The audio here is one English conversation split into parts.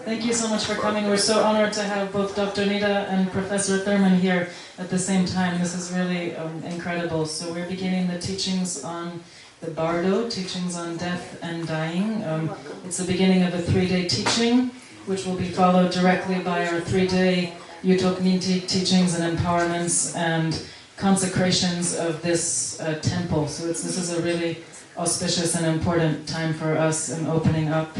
Thank you so much for coming. We're so honored to have both Dr. Nida and Professor Thurman here at the same time. This is really incredible. So we're beginning the teachings on the Bardo, teachings on death and dying. It's the beginning of a 3-day teaching, which will be followed directly by our 3-day Utok-Ninti teachings and empowerments and consecrations of this temple. So this is a really auspicious and important time for us in opening up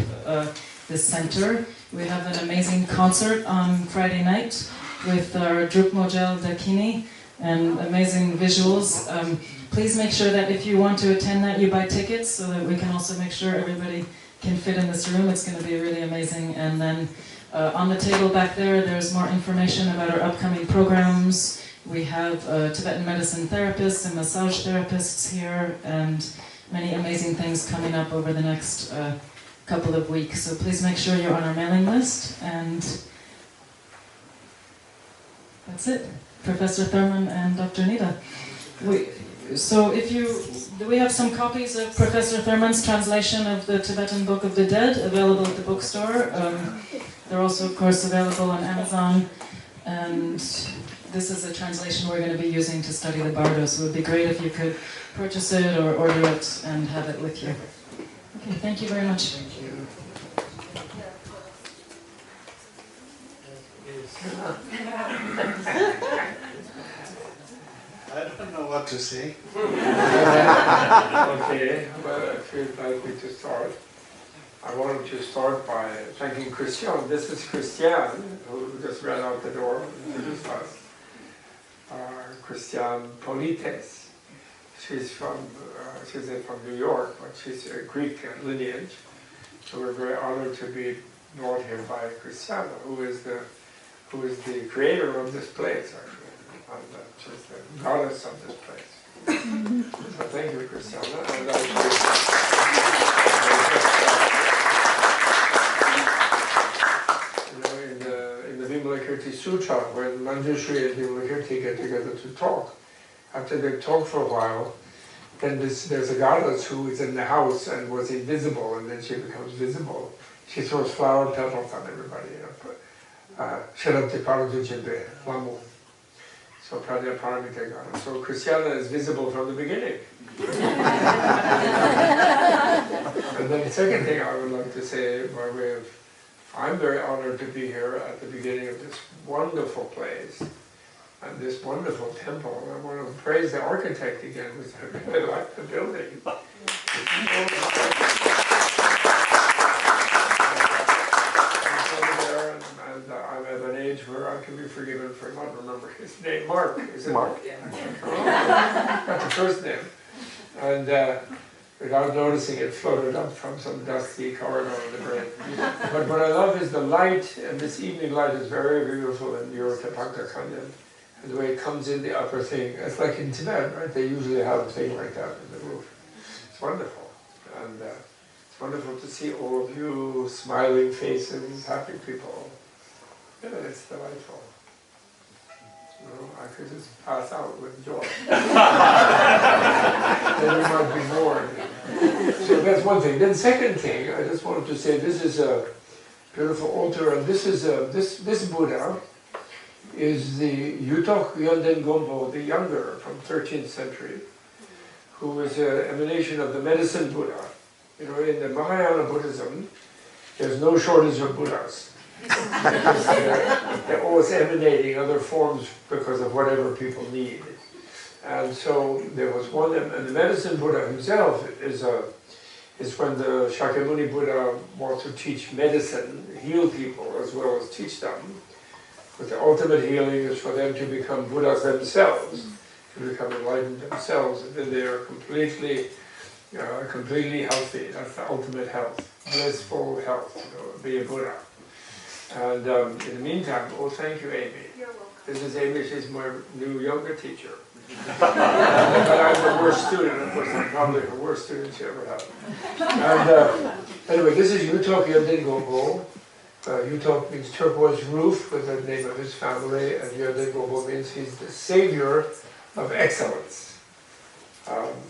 this center. We have an amazing concert on Friday night with our Druk Mojel Dakini and amazing visuals. Please make sure that if you want to attend that, you buy tickets so that we can also make sure everybody can fit in this room. It's going to be really amazing. And then on the table back there, there's more information about our upcoming programs. We have Tibetan medicine therapists and massage therapists here, and many amazing things coming up over the next couple of weeks. So please make sure you're on our mailing list. And that's it. Professor Thurman and Dr. Nida. We have some copies of Professor Thurman's translation of the Tibetan Book of the Dead available at the bookstore. They're also, of course, available on Amazon. And this is a translation we're going to be using to study the Bardo. So it would be great if you could purchase it or order it and have it with you. Okay, thank you very much. Thank you. I don't know what to say. Okay, well, if you'd like me to start, I wanted to start by thanking Christian. This is Christian, who just ran out the door and introduced us. Christian Polites. She's from New York, but she's a Greek lineage. So we're very honored to be brought here by Christiana, who is the creator of this place, actually, and she's the goddess of this place. So thank you, Christiana. And in the Vimalakirti Sutra, when Manjushri and Vimalakirti get together to talk, after they talk for a while, then there's a goddess who is in the house and was invisible, and then she becomes visible. She throws flower petals on everybody. Sharabti Parajujimbe, Lamu. So Pradya Paramita goddess. So Christiana is visible from the beginning. And then the second thing I would like to say by way of, I'm very honored to be here at the beginning of this wonderful place and this wonderful temple. And I want to praise the architect again, because I really like the building. And I'm at an age where I can be forgiven for not remembering his name. Mark, is it? Mark. Not the first name. And without noticing it, floated up from some dusty corridor in the brain. But what I love is the light, and this evening light is very beautiful in your Topanga Canyon. And the way it comes in the upper thing, it's like in Tibet, right? They usually have a thing like that in the roof. It's wonderful. And it's wonderful to see all of you, smiling faces, happy people. Yeah, it's delightful. You know, I could just pass out with joy. Then you might be bored. So that's one thing. Then second thing, I just wanted to say this is a beautiful altar, and this is this Buddha is the Yutok Yonten Gompo, the younger, from 13th century, who is an emanation of the medicine Buddha. You know, in the Mahayana Buddhism, there's no shortage of Buddhas. They're always emanating other forms because of whatever people need. And so there was one, and the medicine Buddha himself is when the Shakyamuni Buddha wants to teach medicine, heal people as well as teach them. But the ultimate healing is for them to become Buddhas themselves, to become enlightened themselves, and then they are completely healthy. That's the ultimate health, blissful health, be a Buddha. And in the meantime, thank you, Amy. You're welcome. This is Amy, she's my new younger teacher. But I'm the worst student, of course, I'm probably the worst student she ever had. And anyway, this is Yutok Yonten Gompo. Yutok means turquoise roof, with the name of his family, and Yonten Gompo means he's the savior of excellence.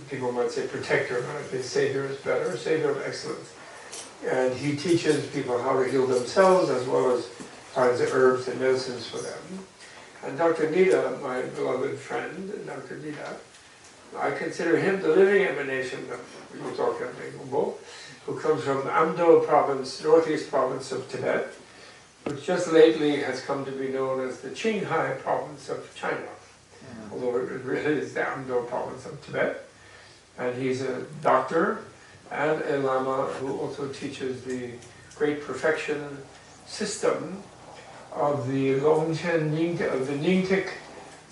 People might say protector, but I think savior is better, savior of excellence. And he teaches people how to heal themselves as well as finds the herbs and medicines for them. And Dr. Nida, my beloved friend, Dr. Nida, I consider him the living emanation of Illusory, who comes from Amdo province, northeast province of Tibet, which just lately has come to be known as the Qinghai province of China, although it really is the Amdo province of Tibet. And he's a doctor and a Lama who also teaches the great perfection system of the Longchen Nyingtik, of the Nyingtik,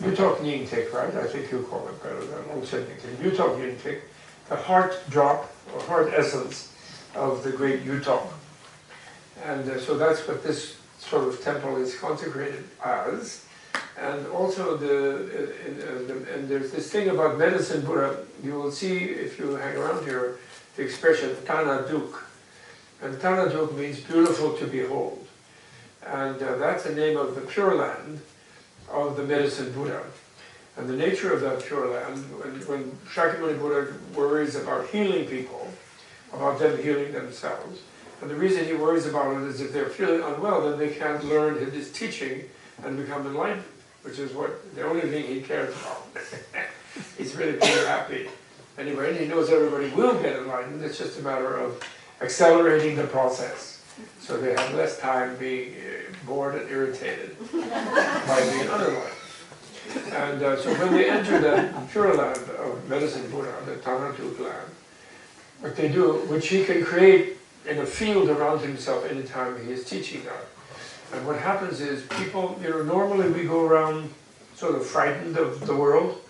Yutok Nyingtik, right? I think you call it better than Longchen Nyingtik. Yutok Nyingtik, the heart drop, or heart essence of the great Yutok. And so that's what this sort of temple is consecrated as. And also and there's this thing about medicine Buddha. You will see, if you hang around here, the expression Tana Duk. And Tana Duk means beautiful to behold. And that's the name of the Pure Land of the medicine Buddha. And the nature of that Pure Land, when Shakyamuni Buddha worries about healing people, about them healing themselves, and the reason he worries about it is if they're feeling unwell, then they can't learn his teaching and become enlightened, which is what the only thing he cares about. He's really pretty happy. Anyway, and he knows everybody will get enlightened. It's just a matter of accelerating the process, so they have less time being bored and irritated by being unenlightened. And so when they enter that Pure Land of medicine Buddha, the Tanatuk land, what they do, which he can create in a field around himself anytime he is teaching that. And what happens is people, normally we go around sort of frightened of the world,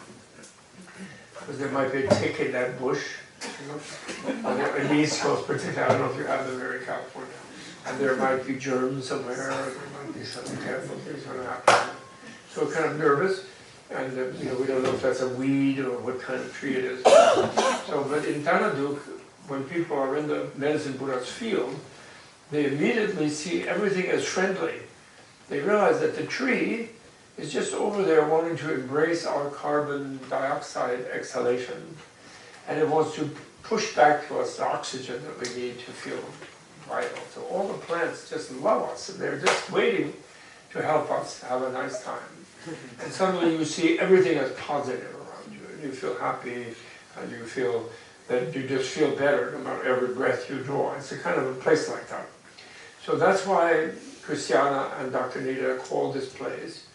because there might be a tick in that bush, in the East Coast particularly. I don't know if you have them here in California. And there might be germs somewhere, or there might be some terrible things going to happen. So we're kind of nervous, and we don't know if that's a weed or what kind of tree it is. So, but in Tanaduk, when people are in the medicine Buddha's field, they immediately see everything as friendly. They realize that the tree is just over there wanting to embrace our carbon dioxide exhalation, and it wants to push back to us the oxygen that we need to feel vital. So all the plants just love us, and they're just waiting to help us have a nice time. And suddenly you see everything as positive around you, and you feel happy, and you feel that you just feel better no matter every breath you draw. It's a kind of a place like that. So that's why Christiana and Dr. Nida called this place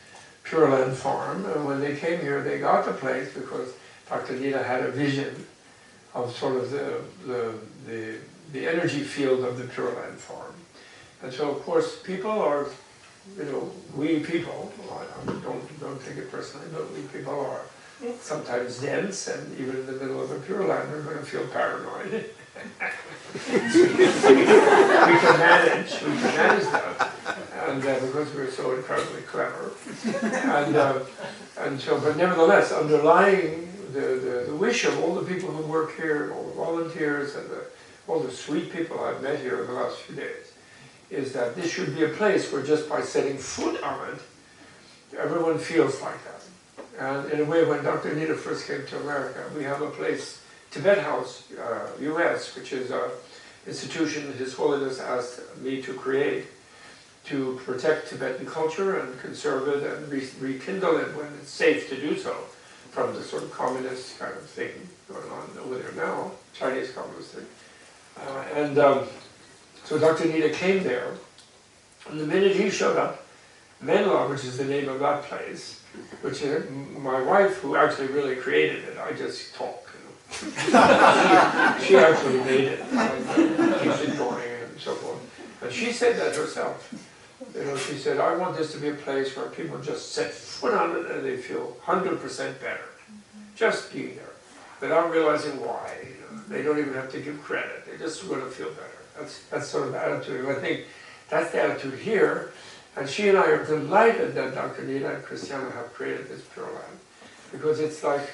Pure Land Farm. And when they came here, they got the place because Dr. Nida had a vision of sort of the energy field of the Pure Land Farm. And so, of course, people are, we people, don't take it personally, but we people are sometimes dense, and even in the middle of a Pure Land, we're going to feel paranoid. we can manage that, and because we're so incredibly clever. And so, but nevertheless, underlying the wish of all the people who work here, all the volunteers, and all the sweet people I've met here in the last few days, is that this should be a place where just by setting foot on it, everyone feels like that. And in a way, when Dr. Nida first came to America, we have a place, Tibet House, US, which is an institution His Holiness asked me to create to protect Tibetan culture and conserve it and rekindle it when it's safe to do so, from the sort of communist kind of thing going on over there now, Chinese communist thing. So Dr. Nida came there, and the minute he showed up, Menla, which is the name of that place, which is my wife, who actually really created it, I just talk, she actually made it, and keeps it going and so forth. And she said that herself. She said, I want this to be a place where people just set foot on it and they feel 100% better, just being there, without realizing why. They don't even have to give credit. They just want to feel better. That's sort of the attitude. I think that's the attitude here. And she and I are delighted that Dr. Nida and Christiana have created this Pure Land, because it's like,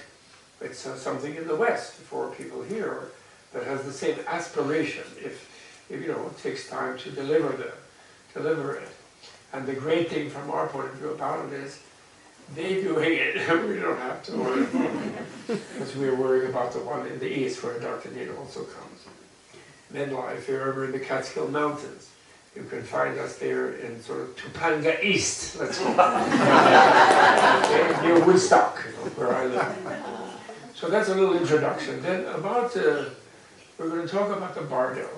it's something in the West for people here that has the same aspiration if it takes time to deliver it. And the great thing from our point of view about it is they're doing it. We don't have to worry about it, because we're worried about the one in the East where Dr. Nida also comes. Menla, if you're ever in the Catskill Mountains. You can find us there in sort of Topanga East, let's call it. Near Woodstock, where I live. So that's a little introduction. Then about, we're going to talk about the Bardo.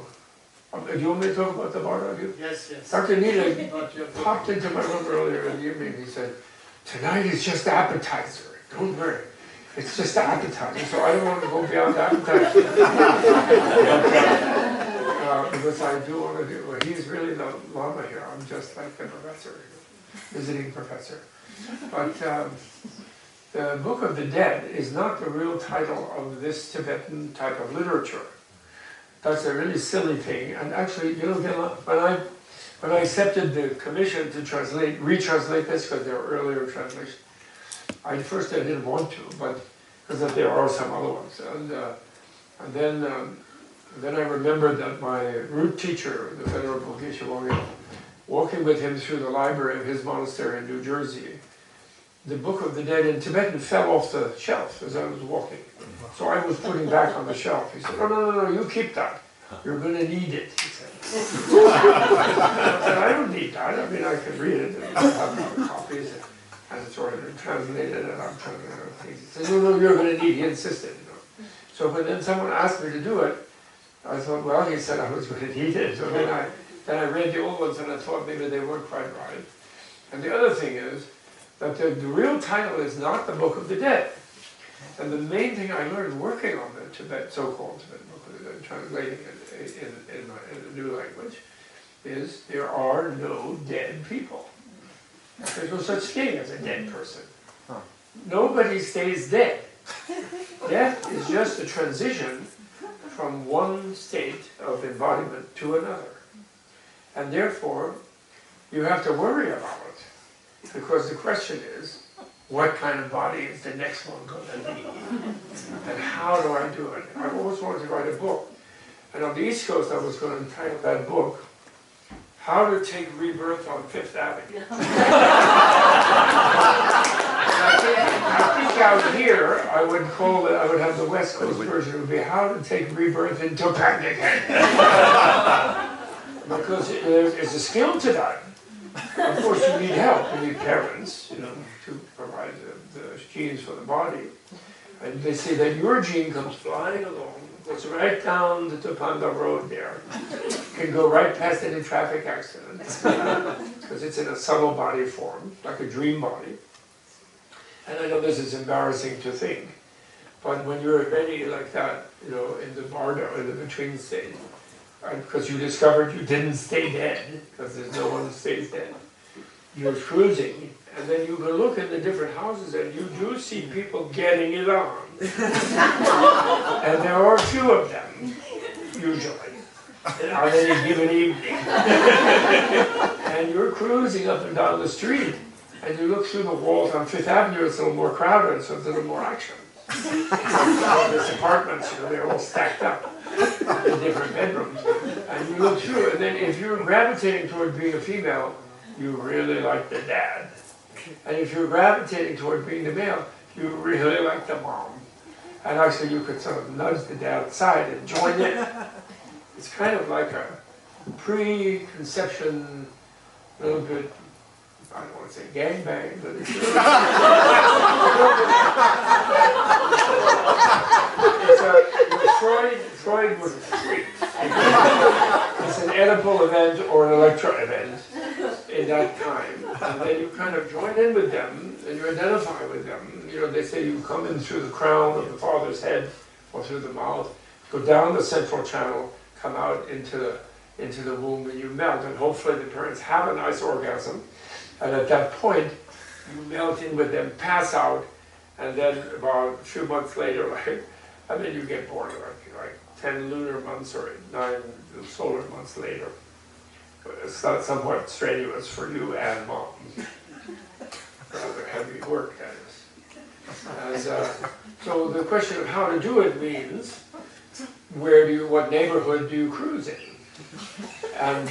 Do you want me to talk about the Bardo? Yes, yes. Dr. Nida popped into my room earlier in the evening. He said, tonight is just appetizer. Don't worry. It's just appetizer. So I don't want to go beyond appetizer. Because I do want to do, well, he's really the Lama here. I'm just like the professor, visiting professor. But the Book of the Dead is not the real title of this Tibetan type of literature. That's a really silly thing. And actually, you know, when I accepted the commission to retranslate this, because there were earlier translations, I didn't want to, but because there are some other ones. And then I remembered that my root teacher, the Venerable Geshe Wangyal, walking with him through the library of his monastery in New Jersey, the Book of the Dead in Tibetan fell off the shelf as I was walking. So I was putting back on the shelf. He said, no, you keep that. You're going to need it, he said. I said, I don't need that. I mean, I can read it and I have copies and it's already been translated and I'm trying to things. He said, no, you're going to need it. He insisted. You know. So when then someone asked me to do it, I thought, well, he said I was going to need it. So then I read the old ones and I thought maybe they weren't quite right. And the other thing is that the real title is not the Book of the Dead. And the main thing I learned working on the so-called Tibetan Book of the Dead, translating it in a new language, is there are no dead people. There's no such thing as a dead person. Nobody stays dead. Death is just a transition from one state of embodiment to another. And therefore, you have to worry about it. Because the question is, what kind of body is the next one going to be? And how do I do it? I've always wanted to write a book. And on the East Coast, I was going to entitle that book, How to Take Rebirth on Fifth Avenue. I think out here, I would have the West Coast version, it would be How to Take Rebirth in Topanga. Because there's a skill to that. Of course, you need help. You need parents, you know, to provide the genes for the body. And they say that your gene comes flying along, goes right down the Topanga Road there, can go right past any traffic accident, because it's in a subtle body form, like a dream body. And I know this is embarrassing to think, but when you're ready like that, you know, in the Bardo, in the between state, because you discovered you didn't stay dead, because there's no one who stays dead. You're cruising, and then you can look in the different houses, and you do see people getting it on. And there are a few of them, usually, on any given evening. And you're cruising up and down the street, and you look through the walls on Fifth Avenue, it's a little more crowded, so there's a little more action. All these apartments, you know, they're all stacked up in different bedrooms. And you look through, and then if you're gravitating toward being a female, you really like the dad. And if you're gravitating toward being the male, you really like the mom. And actually you could sort of nudge the dad aside and join in. It's kind of like a pre-conception, little bit, I don't want to say gangbang, but it's Freud was a freak. It's an Oedipal event or an Electra event in that time. And then you kind of join in with them and you identify with them. You know, they say you come in through the crown of the father's head or through the mouth, go down the central channel, come out into the womb and you melt. And hopefully the parents have a nice orgasm. And at that point, you melt in with them, pass out, and then about a few months later, and then you get born like 10 lunar months or 9 solar months later. It's not somewhat strenuous for you and mom. Rather heavy work, that is. So the question of how to do it means, what neighborhood do you cruise in? And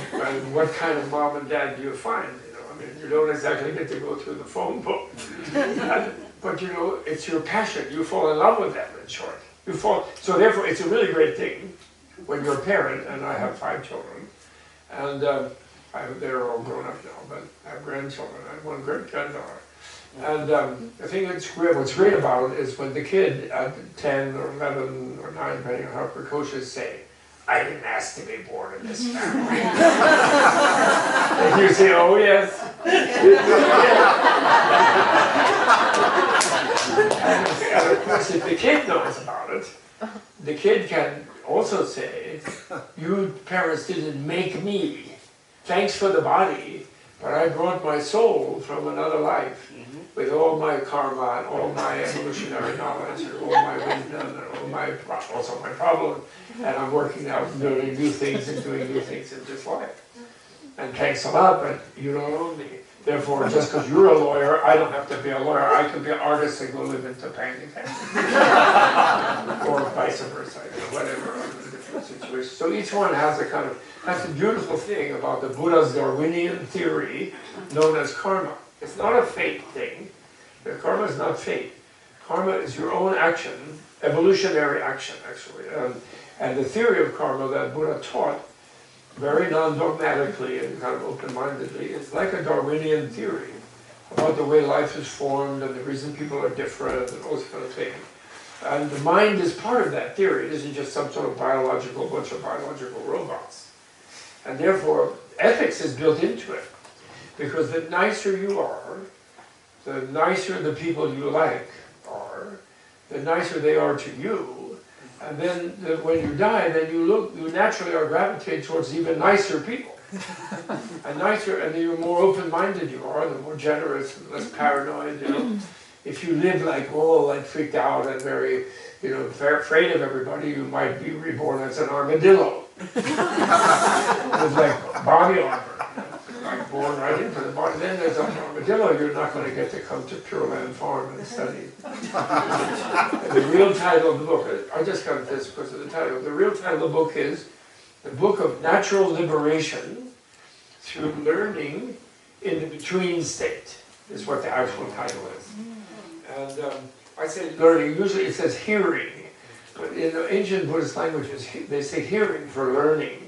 what kind of mom and dad do you find? You don't exactly get to go through the phone book. But you know, it's your passion. You fall in love with them, in short. So therefore, it's a really great thing when you're a parent, and I have 5 children, and they're all grown up now, but I have grandchildren. I have 1 great-granddaughter. And the thing what's great about it is when the kid at 10 or 11 or 9, depending on how precocious, say, I didn't ask to be born in this family. And you say, oh yes. And of course, if the kid knows about it, the kid can also say, you parents didn't make me. Thanks for the body, but I brought my soul from another life with all my karma and all my evolutionary knowledge and all my wisdom and all my, also my problems, and I'm working out and learning new things and doing new things in this life. And thanks a lot, but you don't own me. Therefore, just because you're a lawyer, I don't have to be a lawyer. I can be an artist and go live in Topanga, or vice versa, whatever, different situations. So each one has a kind of, that's the beautiful thing about the Buddha's Darwinian theory known as karma. It's not a fate thing. The karma is not fate. Karma is your own action, evolutionary action, actually. And the theory of karma that Buddha taught very non-dogmatically and kind of open-mindedly, it's like a Darwinian theory about the way life is formed and the reason people are different and all this kind of thing. And the mind is part of that theory. It isn't just some sort of bunch of biological robots. And therefore, ethics is built into it. Because the nicer you are, the nicer the people you like are, the nicer they are to you. And then when you die, then you naturally are gravitated towards even nicer people. And the more open-minded you are, the more generous and less paranoid, If you live like freaked out and very, afraid of everybody, you might be reborn as an armadillo. With like body armor. Like born right into the body. Then there's an armadillo, you're not going to get to come to Pure Land Farm and study. The real title of the book, I just got this because of the title, the real title of the book is The Book of Natural Liberation Through Learning in the Between State, is what the actual title is. And I say learning, usually it says hearing, but in the ancient Buddhist languages, they say hearing for learning.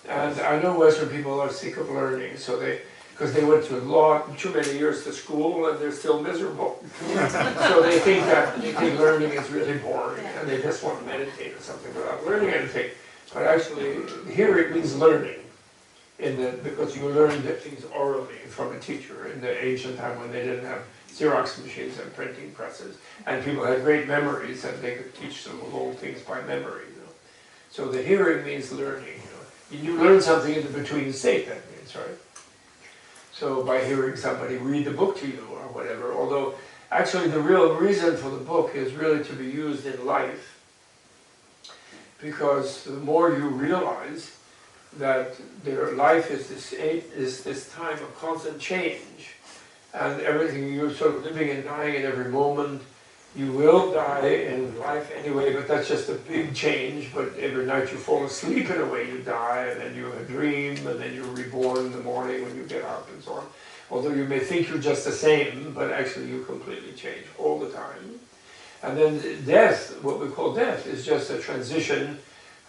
And I know Western people are sick of learning, because they went to too many years to school and they're still miserable. So they think learning is really boring and they just want to meditate or something without learning anything. But actually, hearing means learning, because you learned things orally from a teacher in the ancient time when they didn't have Xerox machines and printing presses, and people had great memories and they could teach them whole things by memory. So the hearing means learning. You learn something in the between state, that means, right? So by hearing somebody read the book to you or whatever, although actually the real reason for the book is really to be used in life, because the more you realize that their life is this time of constant change, and everything you're sort of living and dying in every moment. You will die in life anyway, but that's just a big change. But every night you fall asleep in a way, you die, and then you dream, and then you're reborn in the morning when you get up and so on. Although you may think you're just the same, but actually you completely change all the time. And then death, what we call death, is just a transition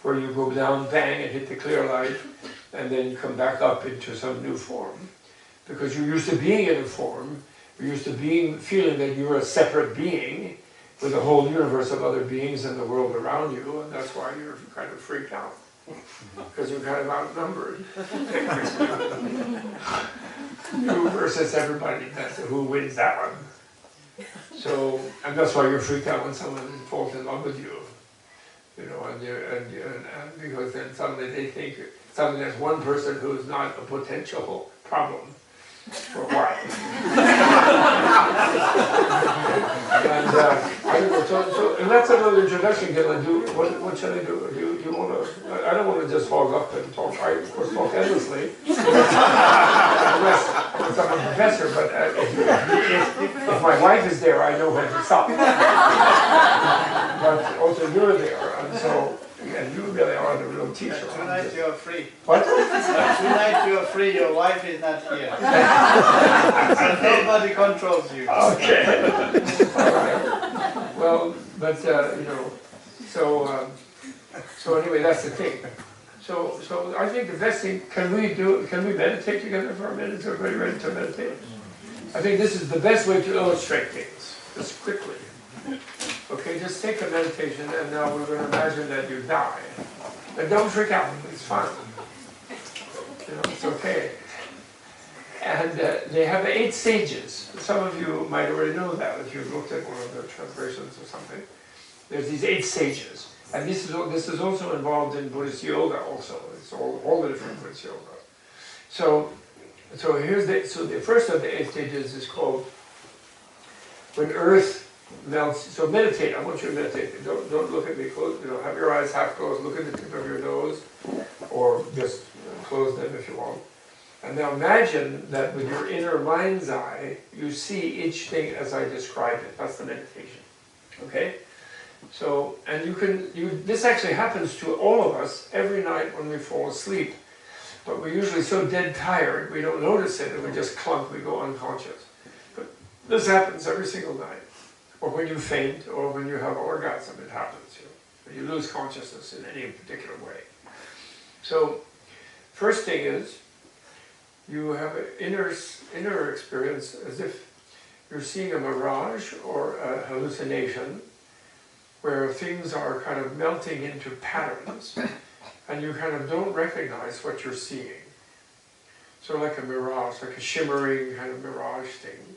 where you go down, bang, and hit the clear light, and then come back up into some new form. Because you're used to being in a form, you're used to feeling that you're a separate being with a whole universe of other beings in the world around you, and that's why you're kind of freaked out. Because you're kind of outnumbered. You versus everybody, that's who wins that one. So, and that's why you're freaked out when someone falls in love with you. And because then suddenly they think suddenly there's one person who's not a potential problem for a while. And that's another introduction. Can I do? What should I do? Do you want to? I don't want to just hog up and talk. I of course talk endlessly, unless I'm a professor. But if my wife is there, I know when to stop. But also you're there, and so. And you really are the real teacher. Tonight you are free. What? Tonight you are free, your wife is not here. So nobody controls you. Okay. All right. Well, but, so So anyway, that's the thing. So I think the best thing, can we meditate together for a minute? Is everybody ready to meditate? I think this is the best way to illustrate things, just quickly. Okay, just take a meditation, and now we're going to imagine that you die. But don't freak out, it's fine. You know, it's okay. And they have 8 stages. Some of you might already know that if you've looked at one of the translations or something. There's these 8 stages. And this is also involved in Buddhist yoga also. It's all the different Buddhist yoga. So the first of the 8 stages is called when earth melts. So meditate. I want you to meditate. Don't look at me close. You know, have your eyes half closed. Look at the tip of your nose, or just close them if you want. And now imagine that with your inner mind's eye, you see each thing as I described it. That's the meditation. Okay? So, and this actually happens to all of us every night when we fall asleep. But we're usually so dead tired, we don't notice it, and we just clunk, we go unconscious. But this happens every single night. Or when you faint, or when you have orgasm, it happens. When you lose consciousness in any particular way. So, first thing is, you have an inner experience as if you're seeing a mirage or a hallucination where things are kind of melting into patterns and you kind of don't recognize what you're seeing. So like a mirage, like a shimmering kind of mirage thing.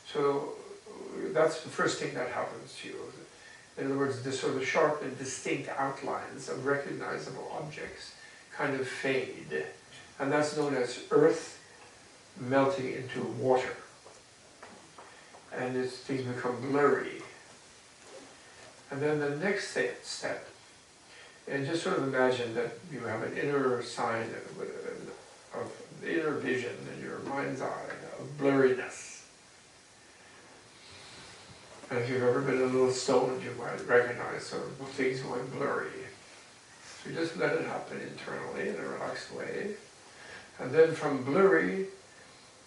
So that's the first thing that happens to you. In other words, the sort of sharp and distinct outlines of recognizable objects kind of fade. And that's known as earth melting into water. And things become blurry. And then the next step, and just sort of imagine that you have an inner sign of the inner vision in your mind's eye of blurriness. And if you've ever been a little stoned, you might recognize sort of things going blurry. So you just let it happen internally in a relaxed way. And then from blurry,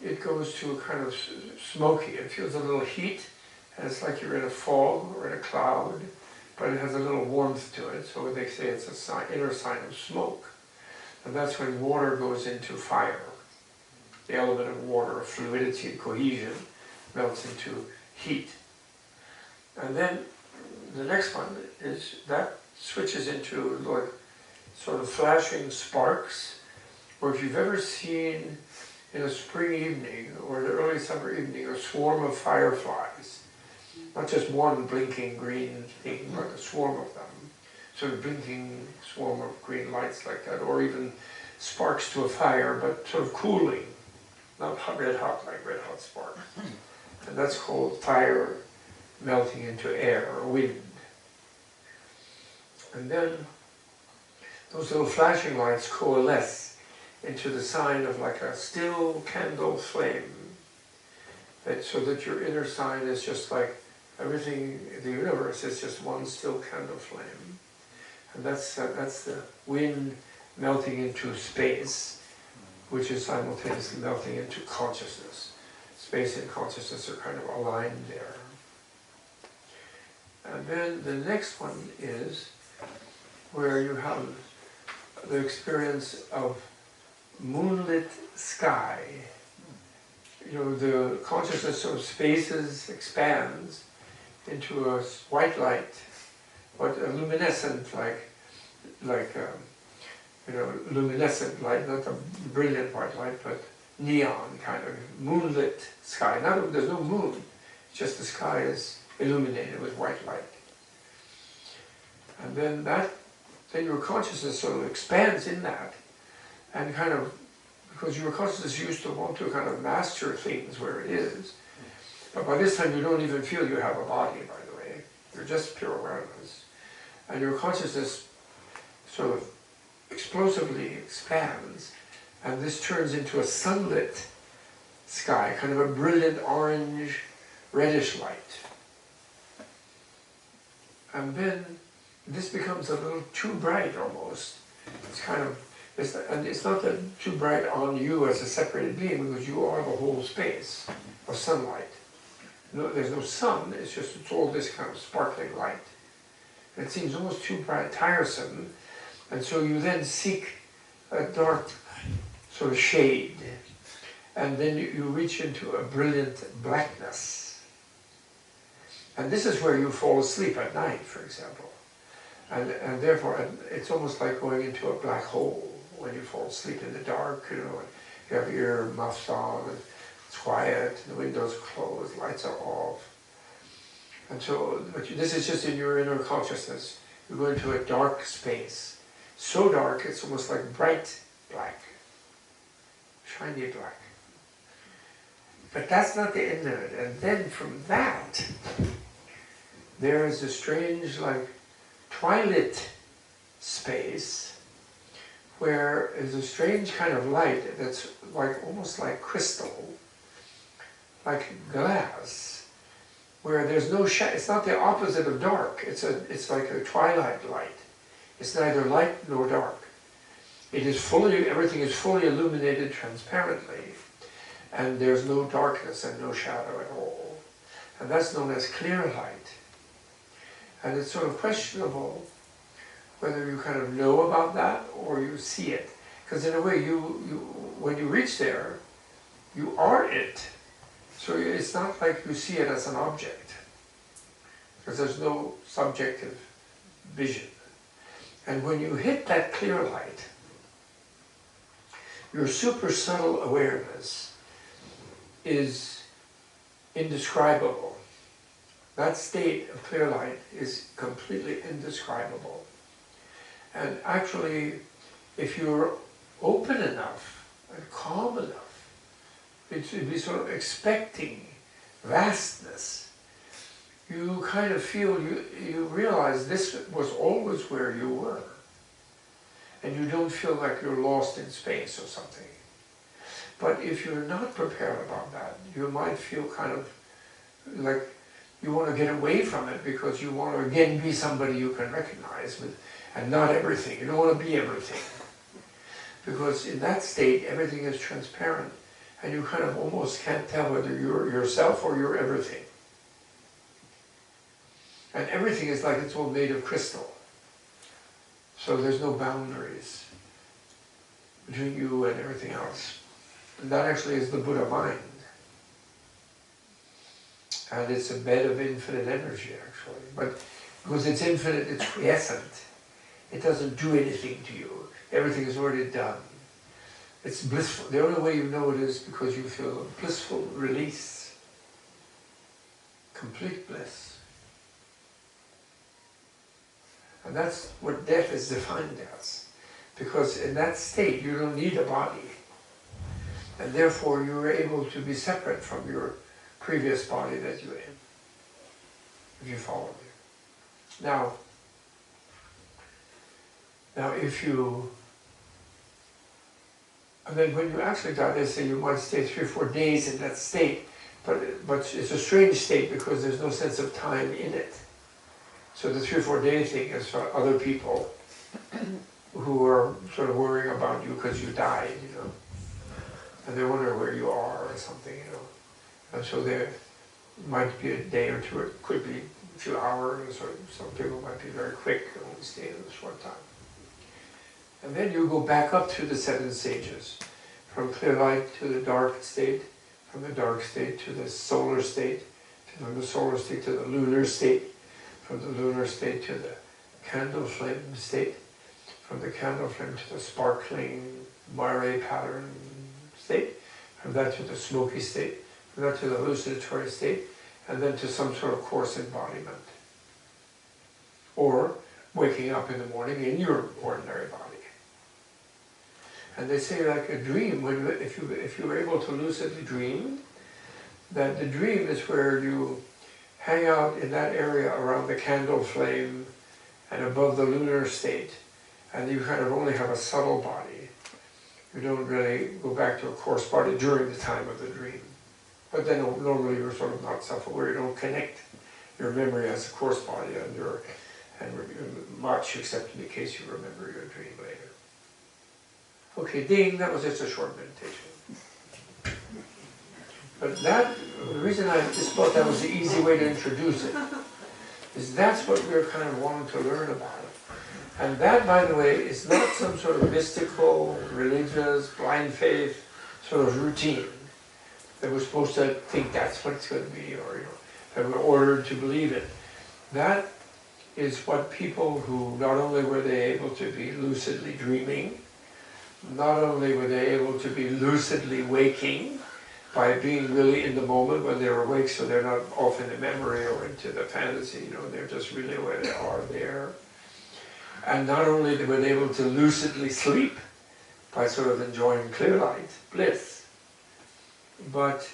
it goes to kind of smoky. It feels a little heat, and it's like you're in a fog or in a cloud, but it has a little warmth to it, so they say it's an inner sign of smoke. And that's when water goes into fire. The element of water, fluidity and cohesion, melts into heat. And then the next one is that switches into like sort of flashing sparks, or if you've ever seen in a spring evening or an early summer evening a swarm of fireflies, not just one blinking green thing, but a swarm of them, sort of blinking swarm of green lights like that, or even sparks to a fire, but sort of cooling, not red hot like red hot spark. And that's called fire melting into air or wind. And then those little flashing lights coalesce into the sign of like a still candle flame, so that your inner sign is just like everything in the universe is just one still candle flame. And that's the wind melting into space, which is simultaneously melting into consciousness. Space and consciousness are kind of aligned there. And then the next one is where you have the experience of moonlit sky. You know, the consciousness of spaces expands into a white light, but a luminescent, luminescent light, not a brilliant white light, but neon kind of moonlit sky. There's no moon, it's just the sky is illuminated with white light. And then your consciousness sort of expands in that, and kind of, because your consciousness used to want to kind of master things where it is, but by this time you don't even feel you have a body, by the way. You're just pure awareness. And your consciousness sort of explosively expands, and this turns into a sunlit sky, kind of a brilliant orange, reddish light. And then this becomes a little too bright almost. It's kind of, and it's not that too bright on you as a separated being, because you are the whole space of sunlight. No, there's no sun, it's all this kind of sparkling light. It seems almost too bright, tiresome, and so you then seek a dark sort of shade, and then you reach into a brilliant blackness. And this is where you fall asleep at night, for example. And therefore, it's almost like going into a black hole when you fall asleep in the dark, you know, and you have your muffs on, and it's quiet, the windows are closed, lights are off. And so, this is just in your inner consciousness. You go into a dark space. So dark, it's almost like bright black. Shiny black. But that's not the end of it. And then from that, there is a strange, like, twilight space where there's a strange kind of light that's like almost like crystal, like glass, where there's no shadow. It's not the opposite of dark. It's like a twilight light. It's neither light nor dark. It is fully, everything is fully illuminated transparently, and there's no darkness and no shadow at all. And that's known as clear light. And it's sort of questionable whether you kind of know about that or you see it. Because in a way, when you reach there, you are it. So it's not like you see it as an object, because there's no subjective vision. And when you hit that clear light, your super subtle awareness is indescribable. That state of clear light is completely indescribable. And actually, if you're open enough and calm enough, to be sort of expecting vastness, you kind of feel, you realize this was always where you were. And you don't feel like you're lost in space or something. But if you're not prepared about that, you might feel kind of like you want to get away from it because you want to again be somebody you can recognize with, and not everything. You don't want to be everything. Because in that state, everything is transparent, and you kind of almost can't tell whether you're yourself or you're everything. And everything is like it's all made of crystal. So there's no boundaries between you and everything else. And that actually is the Buddha mind. And it's a bed of infinite energy, actually. But because it's infinite, it's quiescent. It doesn't do anything to you. Everything is already done. It's blissful. The only way you know it is because you feel a blissful release. Complete bliss. And that's what death is defined as. Because in that state, you don't need a body. And therefore, you're able to be separate from your previous body that you're in. If you follow me. Now if you... And then when you actually die, they say you might stay 3 or 4 days in that state. But it's a strange state because there's no sense of time in it. So the 3 or 4 day thing is for other people who are sort of worrying about you because you died, you know. And they wonder where you are or something, you know. And so there might be a day or two, it could be a few hours, or some people might be very quick and only stay in a short time. And then you go back up through the 7 stages, from clear light to the dark state, from the dark state to the solar state, from the solar state to the lunar state, from the lunar state to the candle flame state, from the candle flame to the sparkling moire pattern state, from that to the smoky state, from that to the hallucinatory state, and then to some sort of coarse embodiment. Or waking up in the morning in your ordinary body. And they say like a dream, if you were able to lucidly dream, that the dream is where you hang out in that area around the candle flame and above the lunar state, and you kind of only have a subtle body. You don't really go back to a coarse body during the time of the dream. But then normally you're sort of not self-aware, you don't connect your memory as a coarse body and much, except in the case you remember your dream later. Okay, ding, that was just a short meditation. But the reason I just thought that was the easy way to introduce it, is that's what we're kind of wanting to learn about. And that, by the way, is not some sort of mystical, religious, blind faith sort of routine that we're supposed to think that's what it's going to be, or that we're ordered to believe it. That is what people who not only were they able to be lucidly dreaming, not only were they able to be lucidly waking by being really in the moment when they're awake, so they're not off in the memory or into the fantasy, they're just really where they are there. And not only were they able to lucidly sleep by sort of enjoying clear light, bliss, but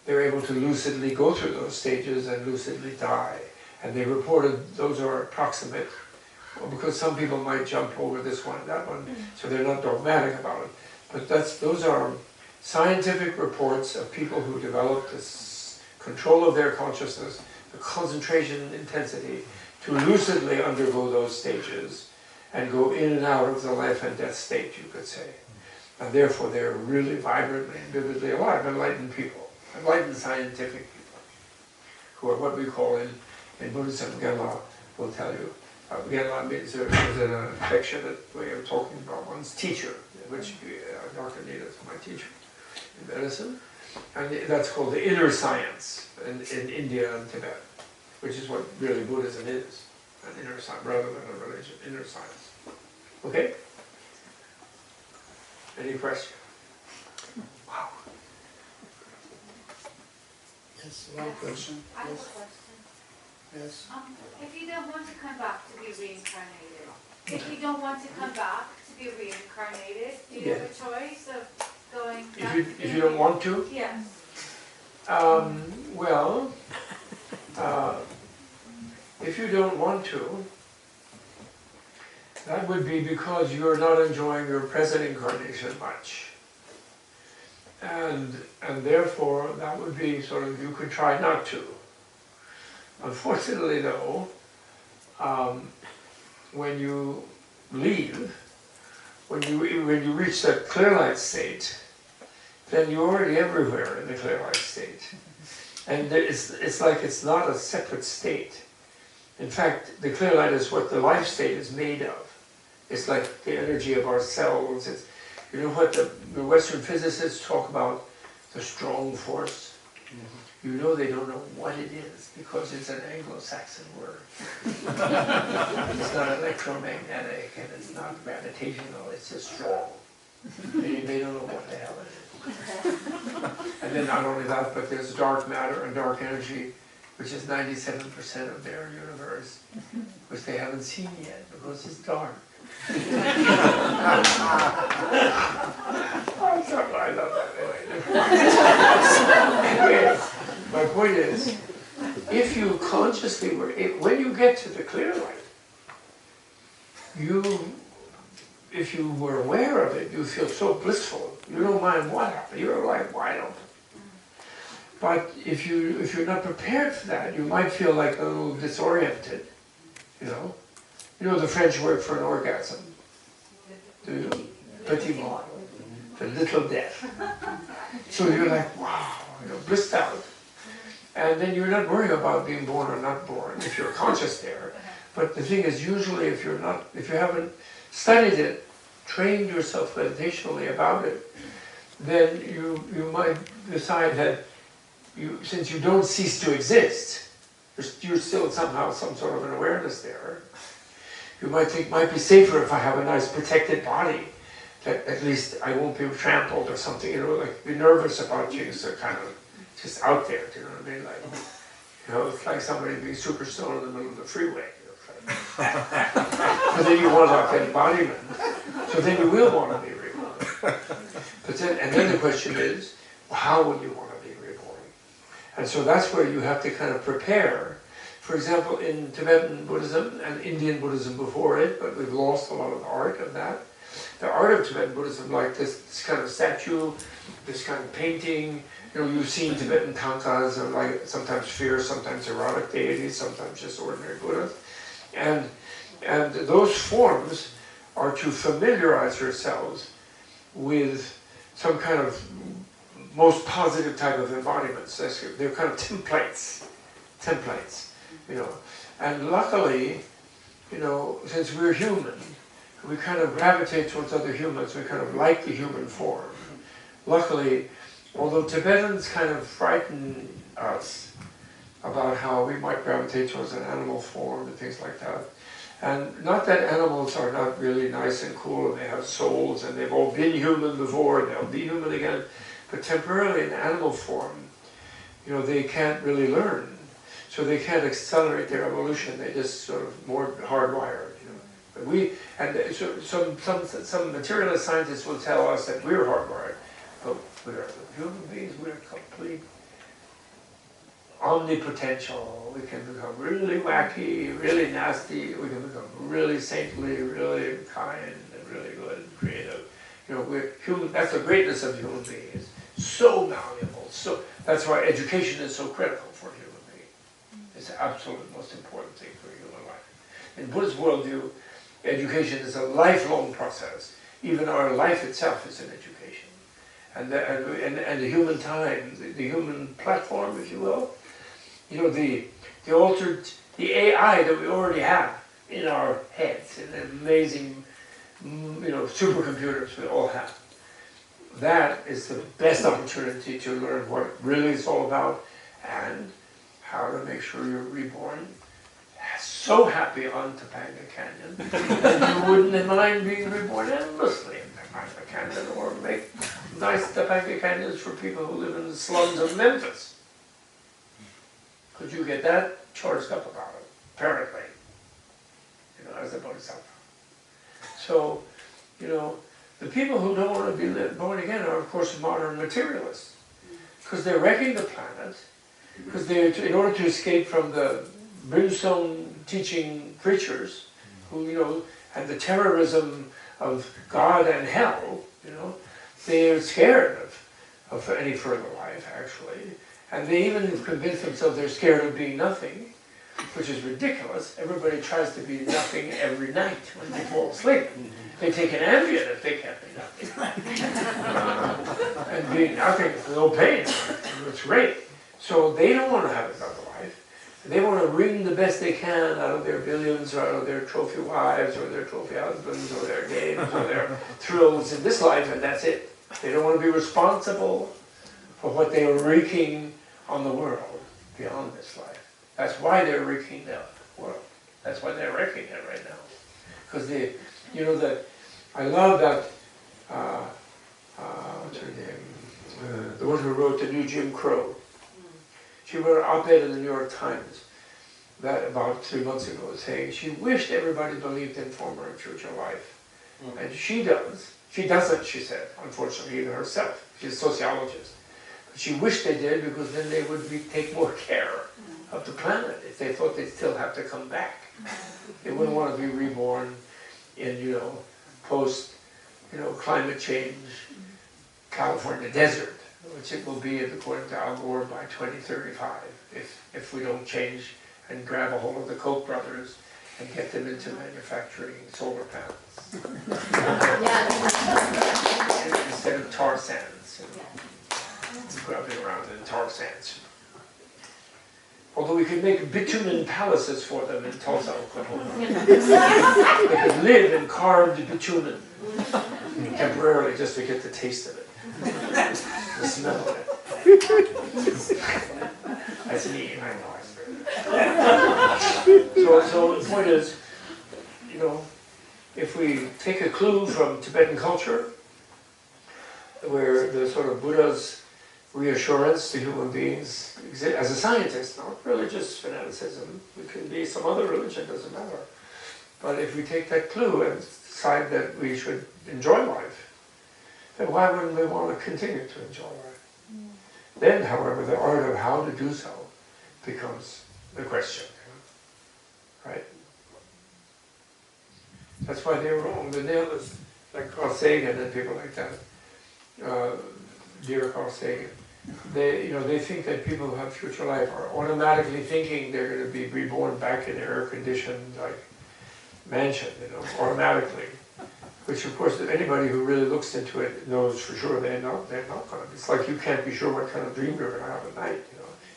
they're able to lucidly go through those stages and lucidly die. And they reported those are approximate, because some people might jump over this one and that one, so they're not dogmatic about it. But those are scientific reports of people who developed this control of their consciousness, the concentration and intensity, to lucidly undergo those stages and go in and out of the life and death state, you could say. And therefore they're really vibrantly and vividly alive, enlightened people, enlightened scientific people, who are what we call in Buddhism, Genla will tell you. Genla means there's an affectionate way of talking about one's teacher, which Dr. Nida is my teacher in medicine. And that's called the inner science in India and Tibet, which is what really Buddhism is, an inner science rather than a religion, inner science. Okay? Any question? Wow. Yes, one question. I have a Yes. question. Yes. If you don't want to come back to be reincarnated, if you don't want to come back to be reincarnated, do you have a choice of going back? If you don't want to? Yes. Well, if you don't want to, that would be because you're not enjoying your present incarnation much. And therefore, that would be sort of, you could try not to. Unfortunately though, when you leave, when you reach that clear light state, then you're already everywhere in the clear light state. And it's like it's not a separate state. In fact, the clear light is what the life state is made of. It's like the energy of our cells. It's, you know what the Western physicists talk about, the strong force? You know they don't know what it is because it's an Anglo-Saxon word. It's not electromagnetic and it's not gravitational, it's just strong. And they don't know what the hell it is. And then not only that, but there's dark matter and dark energy, which is 97% of their universe, which they haven't seen yet because it's dark. I love that anyway. My point is, if you consciously were, when you get to the clear light, if you were aware of it, you feel so blissful. You don't mind what happened. You're like wide open. But if you're not prepared for that, you might feel like a little disoriented. You know the French word for an orgasm. Do you? Petit mort, the little death. So you're like, wow, blissed out. And then you're not worrying about being born or not born if you're conscious there. But the thing is, usually if you haven't studied it, trained yourself meditationally about it, then you might decide that since you don't cease to exist, you're still somehow some sort of an awareness there. You might think, might be safer if I have a nice protected body, that at least I won't be trampled or something, like be nervous about you, so kind of just out there, do you know what I mean? Like, it's like somebody being super stoned in the middle of the freeway. So then you want like that embodiment. So then you will want to be reborn. And then the question is, well, how will you want to be reborn? And so that's where you have to kind of prepare. For example, in Tibetan Buddhism and Indian Buddhism before it, but we've lost a lot of the art of that. The art of Tibetan Buddhism, like this kind of statue, this kind of painting, you've seen Tibetan tankas, or like sometimes fierce, sometimes erotic deities, sometimes just ordinary Buddhas. And those forms are to familiarize yourselves with some kind of most positive type of embodiments. They're kind of templates. And luckily, since we're human, we kind of gravitate towards other humans, we kind of like the human form. Luckily, although Tibetans kind of frighten us about how we might gravitate towards an animal form and things like that. And not that animals are not really nice and cool and they have souls and they've all been human before and they'll be human again, but temporarily in animal form, they can't really learn. So they can't accelerate their evolution, they just sort of more hardwired. Some materialist scientists will tell us that we're hardwired, but we're human beings, we're complete omnipotential. We can become really wacky, really nasty, we can become really saintly, really kind, and really good, and creative. We're human, that's the greatness of human beings. So malleable, that's why education is so critical for human beings. It's the absolute most important thing for human life. In Buddhist worldview, education is a lifelong process. Even our life itself is an education. And the human time, the human platform, if you will, the AI that we already have in our heads, and the amazing, supercomputers we all have. That is the best opportunity to learn what it really is all about and how to make sure you're reborn so happy on Topanga Canyon that you wouldn't mind being reborn endlessly in Topanga Canyon, or make nice Topanga Canyons for people who live in the slums of Memphis. Could you get that charged up about it? Apparently, as a bodhisattva. So, the people who don't want to be born again are, of course, modern materialists, because they're wrecking the planet, because in order to escape from the brimstone teaching preachers, who, and the terrorism of God and hell, they're scared of any further life, actually. And they even convince themselves they're scared of being nothing, which is ridiculous. Everybody tries to be nothing every night when they fall asleep. They take an Ambien if they can't be nothing. And being nothing is no pain. It's great. So they don't want to have another life. They want to wring the best they can out of their billions, or out of their trophy wives, or their trophy husbands, or their games, or their thrills in this life, and that's it. They don't want to be responsible for what they are wreaking on the world beyond this life. That's why they're wreaking the world. That's why they're wrecking it right now. Because I love that, what's her name? The one who wrote The New Jim Crow. She wrote an op-ed in the New York Times that about 3 months ago, saying she wished everybody believed in former and future life. And she does. She doesn't, she said, unfortunately, even herself. She's a sociologist. But she wished they did, because then they would take more care of the planet if they thought they'd still have to come back. They wouldn't want to be reborn in, post, climate change, California desert, which it will be, according to Al Gore, by 2035, if we don't change and grab a hold of the Koch brothers and get them into manufacturing solar panels. Instead of tar sands, grubbing around in tar sands. Although we could make bitumen palaces for them in Tulsa, Oklahoma. They could live in carved bitumen temporarily, just to get the taste of it, the smell of it. That's me, I know. So the point is, if we take a clue from Tibetan culture, where the sort of Buddha's reassurance to human beings as a scientist, not religious fanaticism, it can be some other religion, doesn't matter. But if we take that clue and decide that we should enjoy life, then why wouldn't we want to continue to enjoy life? Then, however, the art of how to do so becomes the question, right? That's why they're wrong. The nihilists, like Carl Sagan and people like that, dear Carl Sagan, they think that people who have future life are automatically thinking they're going to be reborn back in an air-conditioned mansion, automatically. Which, of course, anybody who really looks into it knows for sure they're not going to. It's like you can't be sure what kind of dream you're going to have at night.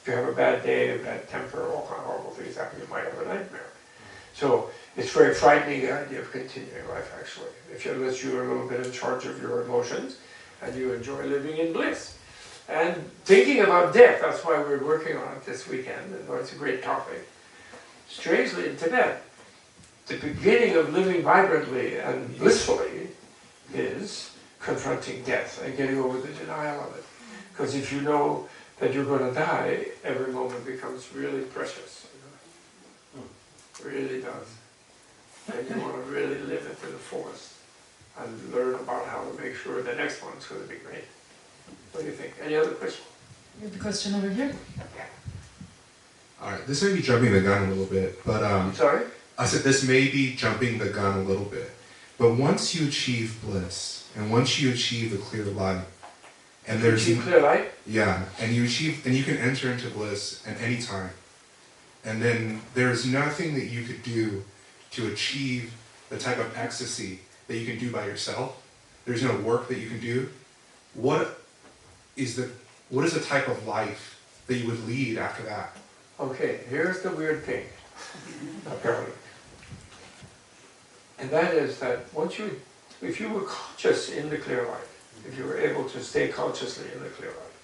If you have a bad day, a bad temper, all kind of horrible things happen, you might have a nightmare. So it's very frightening, the idea of continuing life, actually, unless you're a little bit in charge of your emotions and you enjoy living in bliss. And thinking about death, that's why we're working on it this weekend, and it's a great topic. Strangely, in Tibet, the beginning of living vibrantly and blissfully is confronting death and getting over the denial of it. Because if you know that you're going to die, every moment becomes really precious. It really does. And you want to really live it to the fullest and learn about how to make sure the next one's going to be great. What do you think? Any other questions? We have a question over here. All right, this may be jumping the gun a little bit, but Sorry? I said this may be jumping the gun a little bit, but once you achieve bliss, and once you achieve the clear light, and there's clear light? Yeah, and you can enter into bliss at any time, and then there's nothing that you could do to achieve the type of ecstasy that you can do by yourself. There's no work that you can do. What is the type of life that you would lead after that? Okay, here's the weird thing, apparently. And that is that if you were conscious in the clear light, if you were able to stay consciously in the clear light,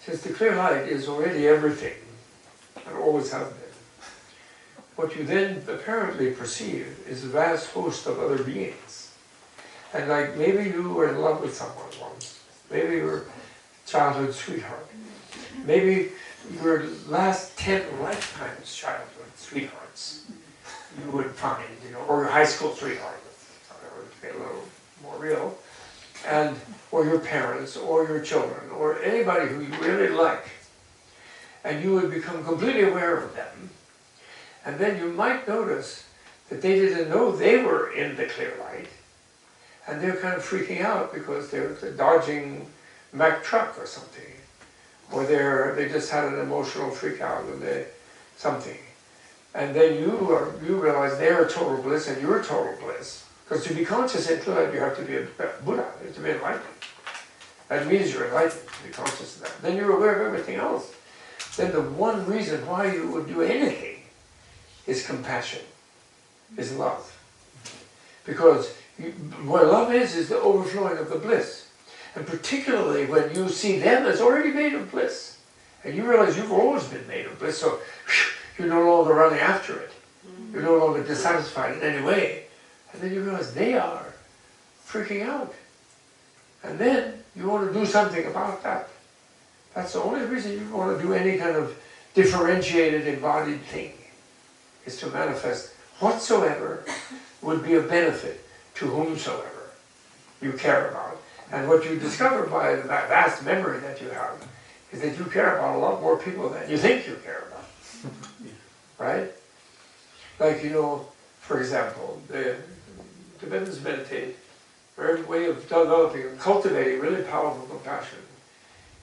since the clear light is already everything, and always has been, what you then apparently perceive is a vast host of other beings. And like maybe you were in love with someone once, maybe your childhood sweetheart, maybe your last 10 lifetimes childhood sweethearts you would find, or your high school sweetheart, to get a little more real, or your parents, or your children, or anybody who you really like, and you would become completely aware of them, and then you might notice that they didn't know they were in the clear light, and they're kind of freaking out because they're dodging Mack truck or something, or they just had an emotional freak out or something. And then you realize they're total bliss and you're total bliss. Because to be conscious in clear light, you have to be a Buddha, you have to be enlightened. That means you're enlightened, to be conscious of that. Then you're aware of everything else. Then the one reason why you would do anything is compassion, is love. Because what love is the overflowing of the bliss. And particularly when you see them as already made of bliss. And you realize you've always been made of bliss, so you're no longer running after it. You're no longer dissatisfied in any way. And then you realize they are freaking out. And then you want to do something about that. That's the only reason you want to do any kind of differentiated embodied thing, is to manifest whatsoever would be a benefit to whomsoever you care about. And what you discover by the vast memory that you have is that you care about a lot more people than you think you care about. Right? Like, for example, the Tibetans meditate. Their way of developing and cultivating really powerful compassion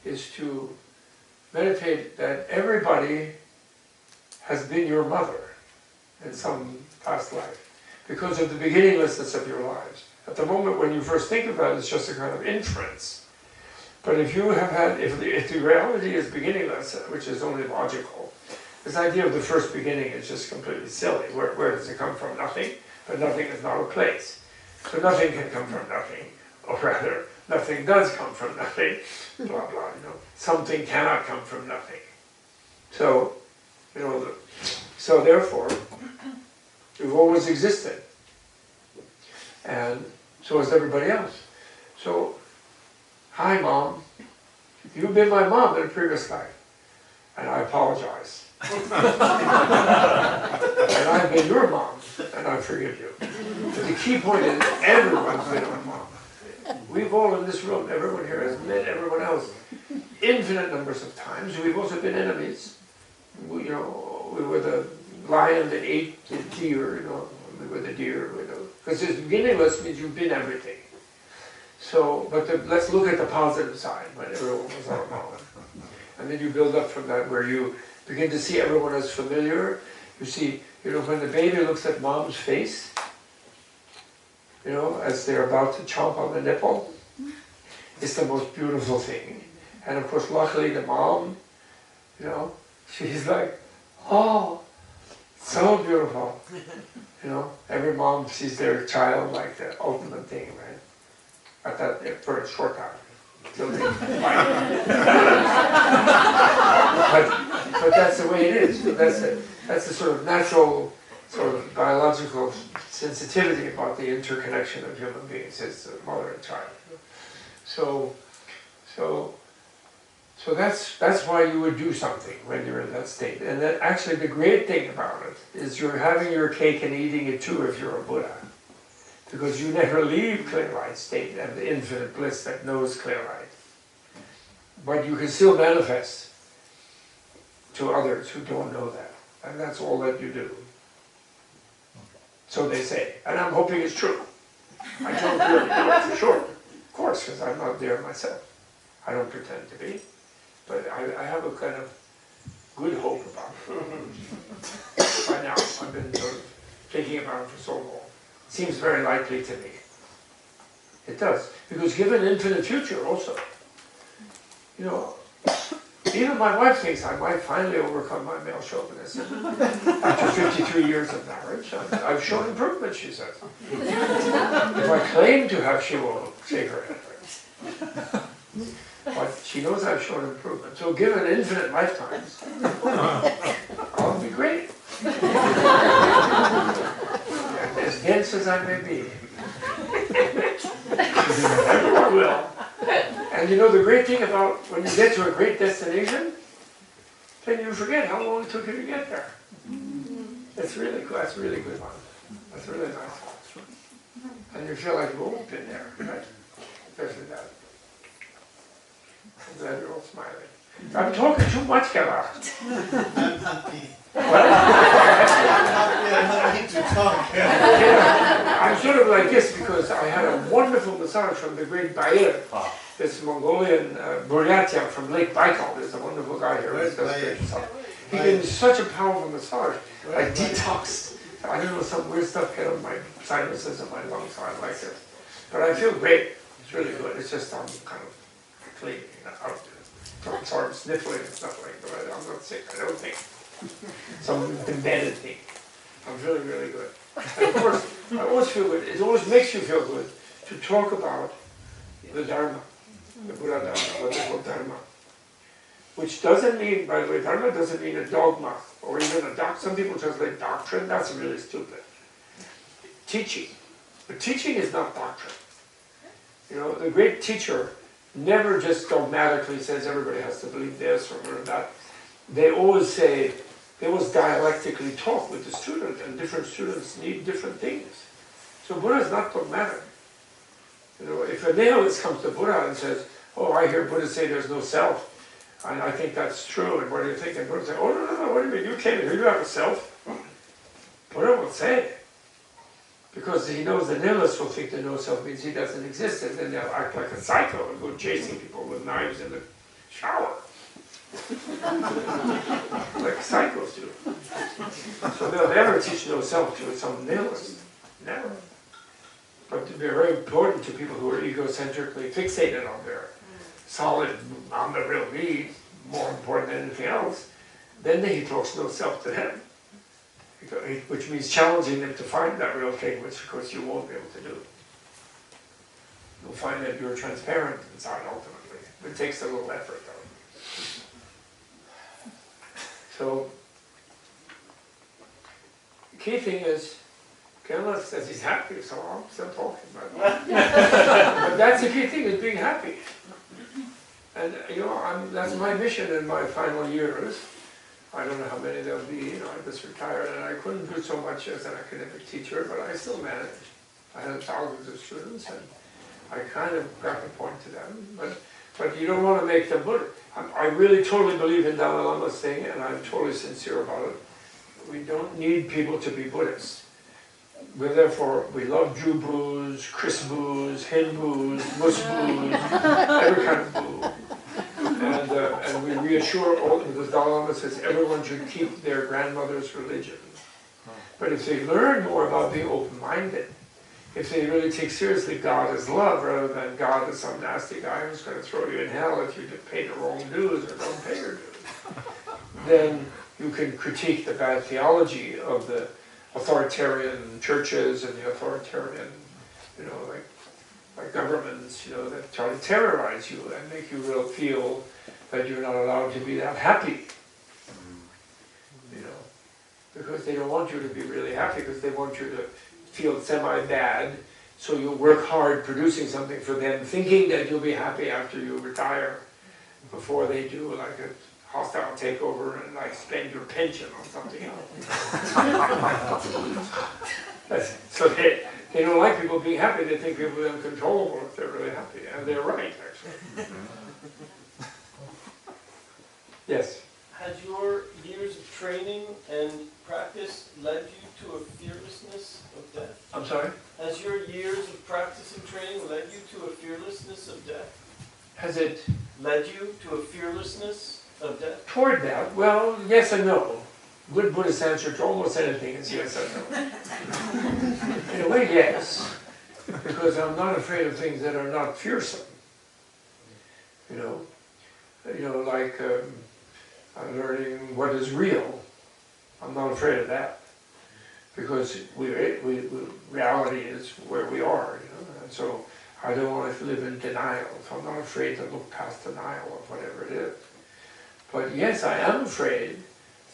is to meditate that everybody has been your mother in some past life because of the beginninglessness of your lives. At the moment when you first think about it, it's just a kind of inference. But if you have had, if the reality is beginningless, which is only logical, this idea of the first beginning is just completely silly. Where does it come from? Nothing. But nothing is not a place. So nothing can come from nothing. Or rather, nothing does come from nothing. Blah, blah, Something cannot come from nothing. So, so therefore, you've always existed. And so has everybody else. So, hi Mom. You've been my mom in a previous life. And I apologize. And I've been your mom, and I forgive you. But the key point is, everyone's been our mom. We've all in this room, everyone here has met everyone else infinite numbers of times. We've also been enemies. We were the lion that ate the deer, we were the deer, because it's beginningless means you've been everything. So, but let's look at the positive side, when everyone was our mom. And then you build up from that where you begin to see everyone as familiar. You see, when the baby looks at mom's face, as they're about to chomp on the nipple, it's the most beautiful thing. And of course, luckily the mom You know, she's like, oh, so beautiful. You know, every mom sees their child like the ultimate thing, right? I thought for a short time. Till they but that's the way it is. That's the sort of natural, sort of biological sensitivity about the interconnection of human beings as mother and child. So that's why you would do something when you're in that state. And that actually the great thing about it is you're having your cake and eating it too if you're a Buddha. Because you never leave clear light state and the infinite bliss that knows clear light. But you can still manifest to others who don't know that. And that's all that you do. So they say. And I'm hoping it's true. I don't really know it for sure. Of course, because I'm not there myself. I don't pretend to be. But I have a kind of good hope about it. By now, I've been sort of thinking about it for so long. It seems very likely to me. It does. Because given infinite future also, you know, even my wife thinks I might finally overcome my male chauvinism. After 53 years of marriage, I've shown improvement, she says. If I claim to have, she will shake her head. But she knows I've shown improvement. So given infinite lifetimes, I'll be great. As dense as I may be. Everyone will. And you know the great thing about when you get to a great destination, then you forget how long it took you to get there. It's really cool. That's really good one. That's really nice one. And you feel like you've always been there, right? Especially that. I'm glad you're all smiling. I'm talking too much, Gala. I'm happy. What? I need to talk. Yeah, I'm sort of like this because I had a wonderful massage from the great Bayer, this Mongolian Buryatia from Lake Baikal. There's a wonderful guy here. Where's Does Bayer? great massage. He gave me such a powerful massage. I detoxed. I don't know, some weird stuff get on my sinuses and my lungs, so I like it. But I feel great. It's really good. It's just I'm kind of clean. I'm sort of sniffling and stuff like that. I'm not sick, I don't think. Some embedded thing. I'm feeling really good. And of course, I always feel good. It always makes you feel good to talk about the Dharma, the Buddha Dharma, what they call Dharma. Which doesn't mean, by the way, Dharma doesn't mean a dogma or even a doctrine. Some people translate doctrine, that's really stupid. Teaching. But teaching is not doctrine. You know, the great teacher never just dogmatically says everybody has to believe this or that. They always say, they always dialectically talk with the student, and different students need different things. So Buddha is not dogmatic. You know, if a nihilist comes to Buddha and says, oh, I hear Buddha say there's no self, and I think that's true, and what do you think? And Buddha says, oh, no, what do you mean? You came here, you have a self. Buddha will say, because he knows the nihilist will think the no self means he doesn't exist, and then they'll act like a psycho and go chasing people with knives in the shower. Like psychos do. So they'll never teach no self to some nihilist. Never. But they're very important to people who are egocentrically fixated on their solid, I'm the real me, more important than anything else. Then he talks no self to them. Which means challenging them to find that real thing, which of course you won't be able to do. You'll find that you're transparent inside ultimately. It takes a little effort though. So, the key thing is, Kenneth says he's happy, so I'm still talking about it. But that's the key thing, is being happy. And you know, that's my mission in my final years. I don't know how many there'll be, you know, I just retired and I couldn't do so much as an academic teacher, but I still managed. I had thousands of students and I kind of got the point to them. But you don't want to make them Buddha. I really totally believe in Dalai Lama's thing, and I'm totally sincere about it. We don't need people to be Buddhists. We love Jew booze, Chris booze, Hin booze, Mus booze, every kind of boo. And we reassure all, because Dalai Lama says everyone should keep their grandmother's religion. But if they learn more about being open-minded, if they really take seriously God as love rather than God as some nasty guy who's going to throw you in hell if you pay the wrong dues or don't pay your dues, then you can critique the bad theology of the authoritarian churches and the authoritarian, you know, like governments, you know, that try to terrorize you and make you feel that you're not allowed to be that happy. You know, because they don't want you to be really happy, because they want you to feel semi-bad, so you'll work hard producing something for them, thinking that you'll be happy after you retire, before they do like a hostile takeover and like spend your pension on something else. So they don't like people being happy. They think people are uncontrollable if they're really happy, and they're right, actually. Yes? Has your years of training and practice led you to a fearlessness of death? I'm sorry? Has your years of practice and training led you to a fearlessness of death? Has it led you to a fearlessness of death? toward that? Well, yes and no. Good Buddhist answer to almost anything is yes and no. In a way, yes, because I'm not afraid of things that are not fearsome. You know, like learning what is real. I'm not afraid of that, because reality is where we are. You know, and so I don't want to live in denial. So I'm not afraid to look past denial of whatever it is. But yes, I am afraid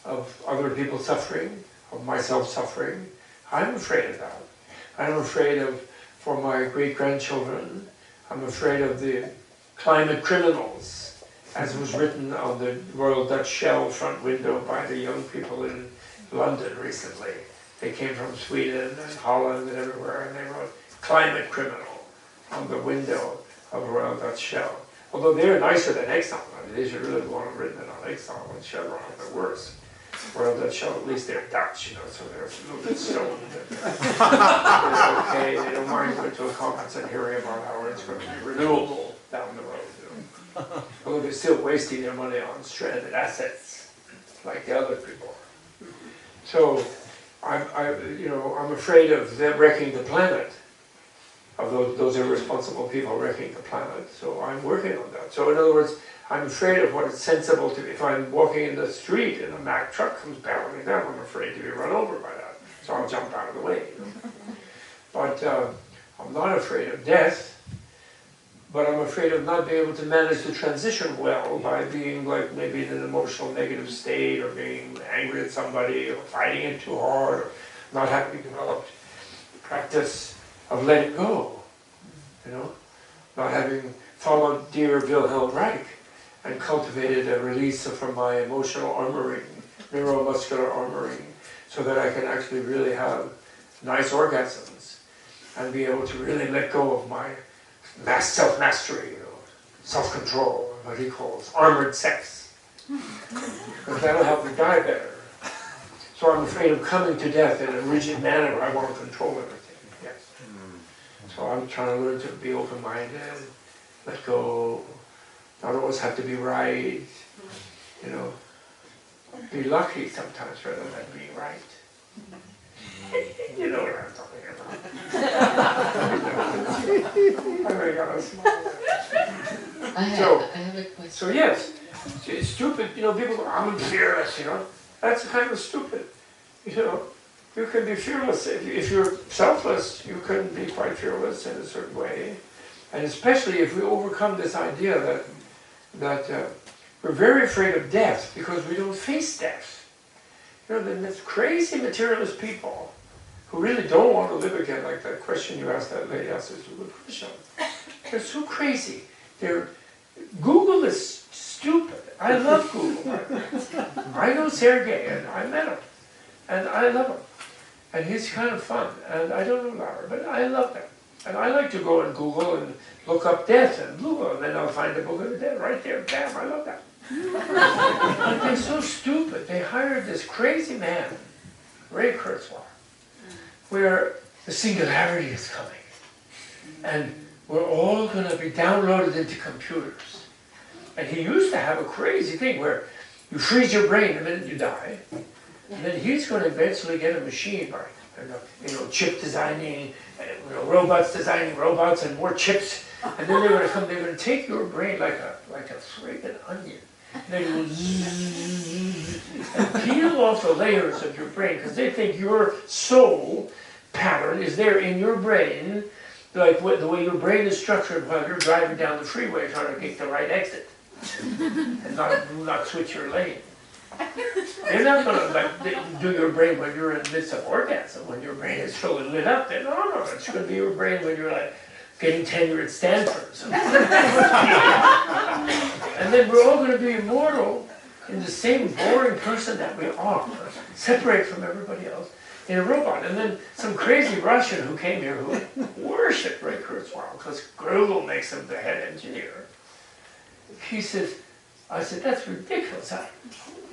of other people suffering, of myself suffering. I'm afraid of that. I'm afraid for my great-grandchildren. I'm afraid of the climate criminals, as was written on the Royal Dutch Shell front window by the young people in London recently. They came from Sweden and Holland and everywhere, and they wrote climate criminal on the window of Royal Dutch Shell. Although they're nicer than Exxon. I mean, they should really want to have written it on Exxon and Chevron, they're worse. Royal Dutch Shell, at least they're Dutch, you know, so they're a little bit stoned. It's okay, they don't mind going to a conference and hearing about how it's going to be renewable down the road, you know. Although they're still wasting their money on stranded assets, like the other people. So, I'm afraid of them wrecking the planet, of those irresponsible people wrecking the planet. So I'm working on that. So in other words, I'm afraid of what is sensible to be. If I'm walking in the street and a Mack truck comes barreling down, I'm afraid to be run over by that. So I'll jump out of the way. You know? But I'm not afraid of death. But I'm afraid of not being able to manage the transition well by being like maybe in an emotional negative state, or being angry at somebody, or fighting it too hard, or not having developed practice of letting go, you know, not having followed dear Wilhelm Reich and cultivated a release from my emotional armoring, neuromuscular armoring, so that I can actually really have nice orgasms and be able to really let go of my self-mastery, you know, self-control, what he calls armored sex, because that'll help me die better. So I'm afraid of coming to death in a rigid manner where I want to control everything, yes. So I'm trying to learn to be open-minded, let go, not always have to be right, you know, be lucky sometimes rather than being right. You know what I'm talking about. I really got a smile. I have a question. So yes, it's stupid, you know, people go, I'm fearless, you know. That's kind of stupid, you know. You can be fearless. If you're selfless, you can be quite fearless in a certain way. And especially if we overcome this idea that we're very afraid of death because we don't face death. You know, then there's crazy materialist people who really don't want to live again, like that question you asked, that lady asked, is a good question. They're so crazy. Google is stupid. I love Google. I know Sergey, and I met him, and I love him. And he's kind of fun, and I don't know Lara, but I love him. And I like to go on Google and look up death and Google, and then I'll find the book of the dead right there. Bam, I love that. But they're so stupid. They hired this crazy man, Ray Kurzweil, where the singularity is coming. And we're all going to be downloaded into computers. And he used to have a crazy thing where you freeze your brain the minute you die, and then he's going to eventually get a machine by, chip designing, robots designing robots and more chips, and then they're going to take your brain like like a friggin' onion. They go zzz, and peel off the layers of your brain, because they think your soul pattern is there in your brain, like the way your brain is structured while you're driving down the freeway trying to get the right exit and not switch your lane. They're not going to do your brain when you're in the midst of orgasm, when your brain is fully lit up. No, it's going to be your brain when you're like getting tenure at Stanford. And then we're all going to be immortal in the same boring person that we are, separate from everybody else, in a robot. And then some crazy Russian who came here who worshipped Ray Kurzweil because Google makes him the head engineer. He says, I said, that's ridiculous.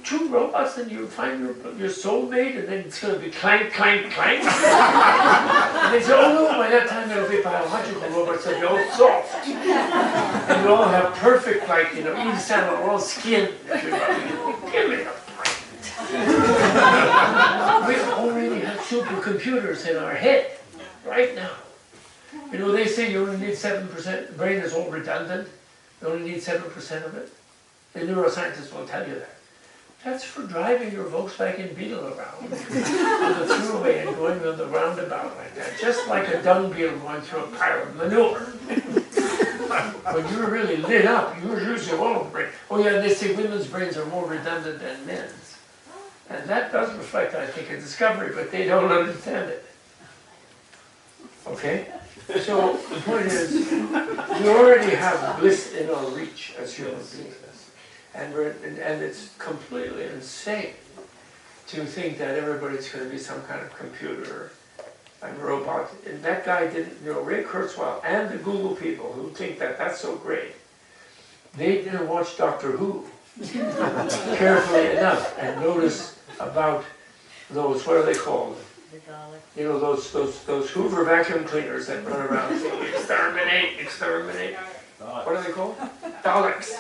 Two robots and you find your soulmate and then it's going to be clank, clank, clank. And they say, oh no, by that time it'll be biological robots, they'll be all soft. And you'll all have perfect, like, Eve Sandler, all skin. Give me a break. We already have supercomputers in our head right now. They say you only need 7%, the brain is all redundant. You only need 7% of it. The neuroscientists will tell you that. That's for driving your Volkswagen Beetle around on the throughway and going on the roundabout like that, just like a dung beetle going through a pile of manure. When you're really lit up, you're using all of the brain. Oh yeah, they say women's brains are more redundant than men's. And that does reflect, I think, a discovery, but they don't understand it. Okay? So the point is, we already have bliss in our reach as human beings. And it's completely insane to think that everybody's going to be some kind of computer and robot. And that guy didn't, Ray Kurzweil and the Google people who think that that's so great, they didn't watch Doctor Who carefully enough and notice about those, what are they called? Those Hoover vacuum cleaners that run around saying, exterminate, exterminate. What are they called? Daleks.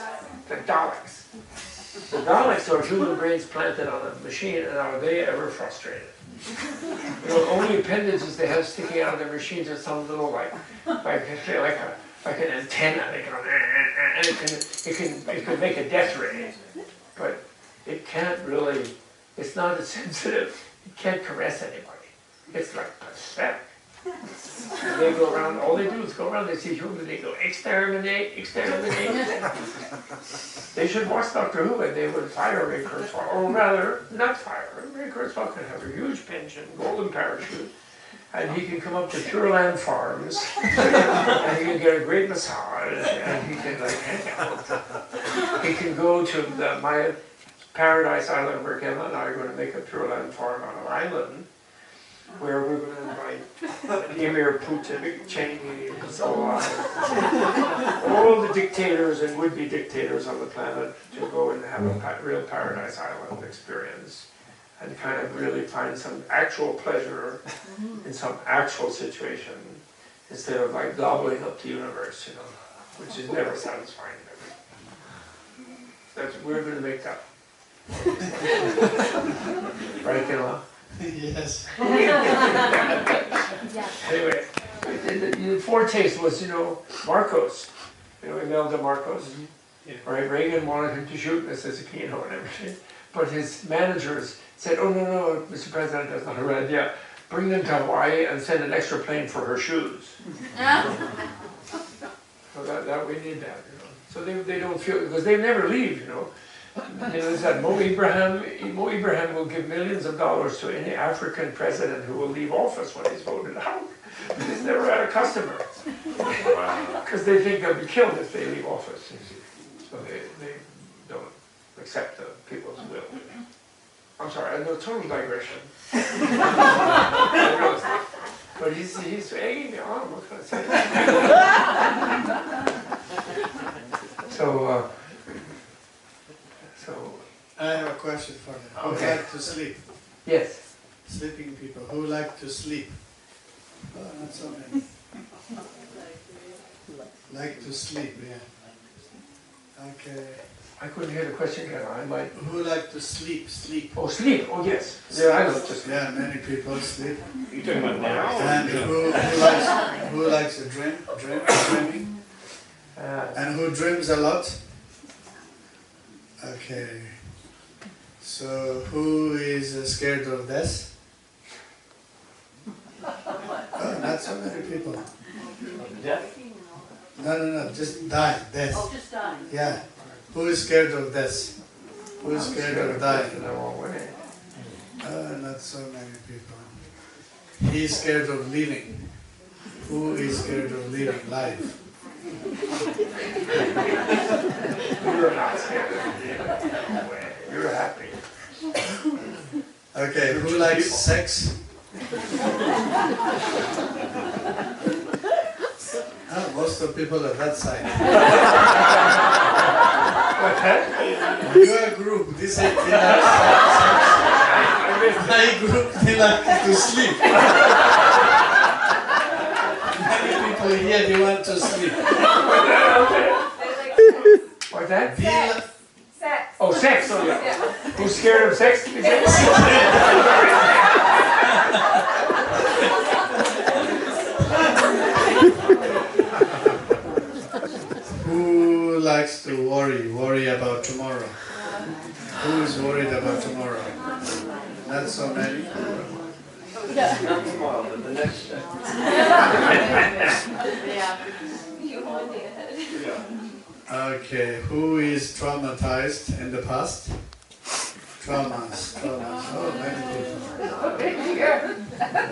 The Daleks. The Daleks are human brains planted on a machine, and are they ever frustrated? Only appendages they have sticking out of their machines are some little like an antenna. And it can make a death ray, but it can't really. It's not as sensitive. It can't caress anybody. It's like pathetic. They go around, all they do is go around, they see humans, they go, exterminate, exterminate. They should watch Doctor Who and they would fire Ray Kurzweil, or rather, not fire him. Ray Kurzweil can have a huge pension, golden parachute, and he can come up to Pure Land Farms, and he can get a great massage, and he can hang out. He can go to my Paradise Island where Ken and I are going to make a Pure Land Farm on an island, where we're going to invite Emir Putin, Cheney, and so on. All the dictators and would-be dictators on the planet to go and have a real Paradise Island experience and kind of really find some actual pleasure in some actual situation instead of like gobbling up the universe, which is never satisfying. We're going to make that. Right, Kenla? Yes. Anyway, the foretaste was, Marcos, Imelda Marcos. Right? Reagan wanted him to shoot this as a keynote and everything, but his managers said, "Oh no, Mr. President, that's not a red. Yeah, bring them to Hawaii and send an extra plane for her shoes." So that we need that, So they don't feel, because they never leave, There's that Mo Ibrahim will give millions of dollars to any African president who will leave office when he's voted out. He's never had a customer. Because they think they'll be killed if they leave office. So they don't accept the people's will. I'm sorry, I know, total digression. But he's egging me on, what can I say? So I have a question for you. Who like to sleep? Yes. Sleeping people. Who like to sleep? Oh, not so many. Like to sleep, yeah. Okay. I couldn't hear the question, Kevin. Who like to sleep? Sleep. Oh, sleep. Oh, yes. Yeah, I love to sleep. Yeah, many people sleep. You're talking about now? And who likes to dreaming? And who dreams a lot? Okay. So, who is scared of death? Oh, not so many people. Death? No, just die, death. Oh, just die. Yeah. Who is scared of death? Who is scared of dying? In the wrong way. Not so many people. He is scared of living. Who is scared of living life? You're not scared of it. You're happy. Okay, who likes sex? Most of people are that side. You are a group, this is they like sex. My group, they like to sleep. Many people here, they want to sleep. What's that? Sex. Oh, sex. Oh, yeah. Who's scared of sex? Who likes to worry about tomorrow? Who is worried about tomorrow? Not so many. Not tomorrow, but the next day. Yeah. You hold the head. Yeah. Okay, who is traumatized in the past? Traumas. Oh, many people.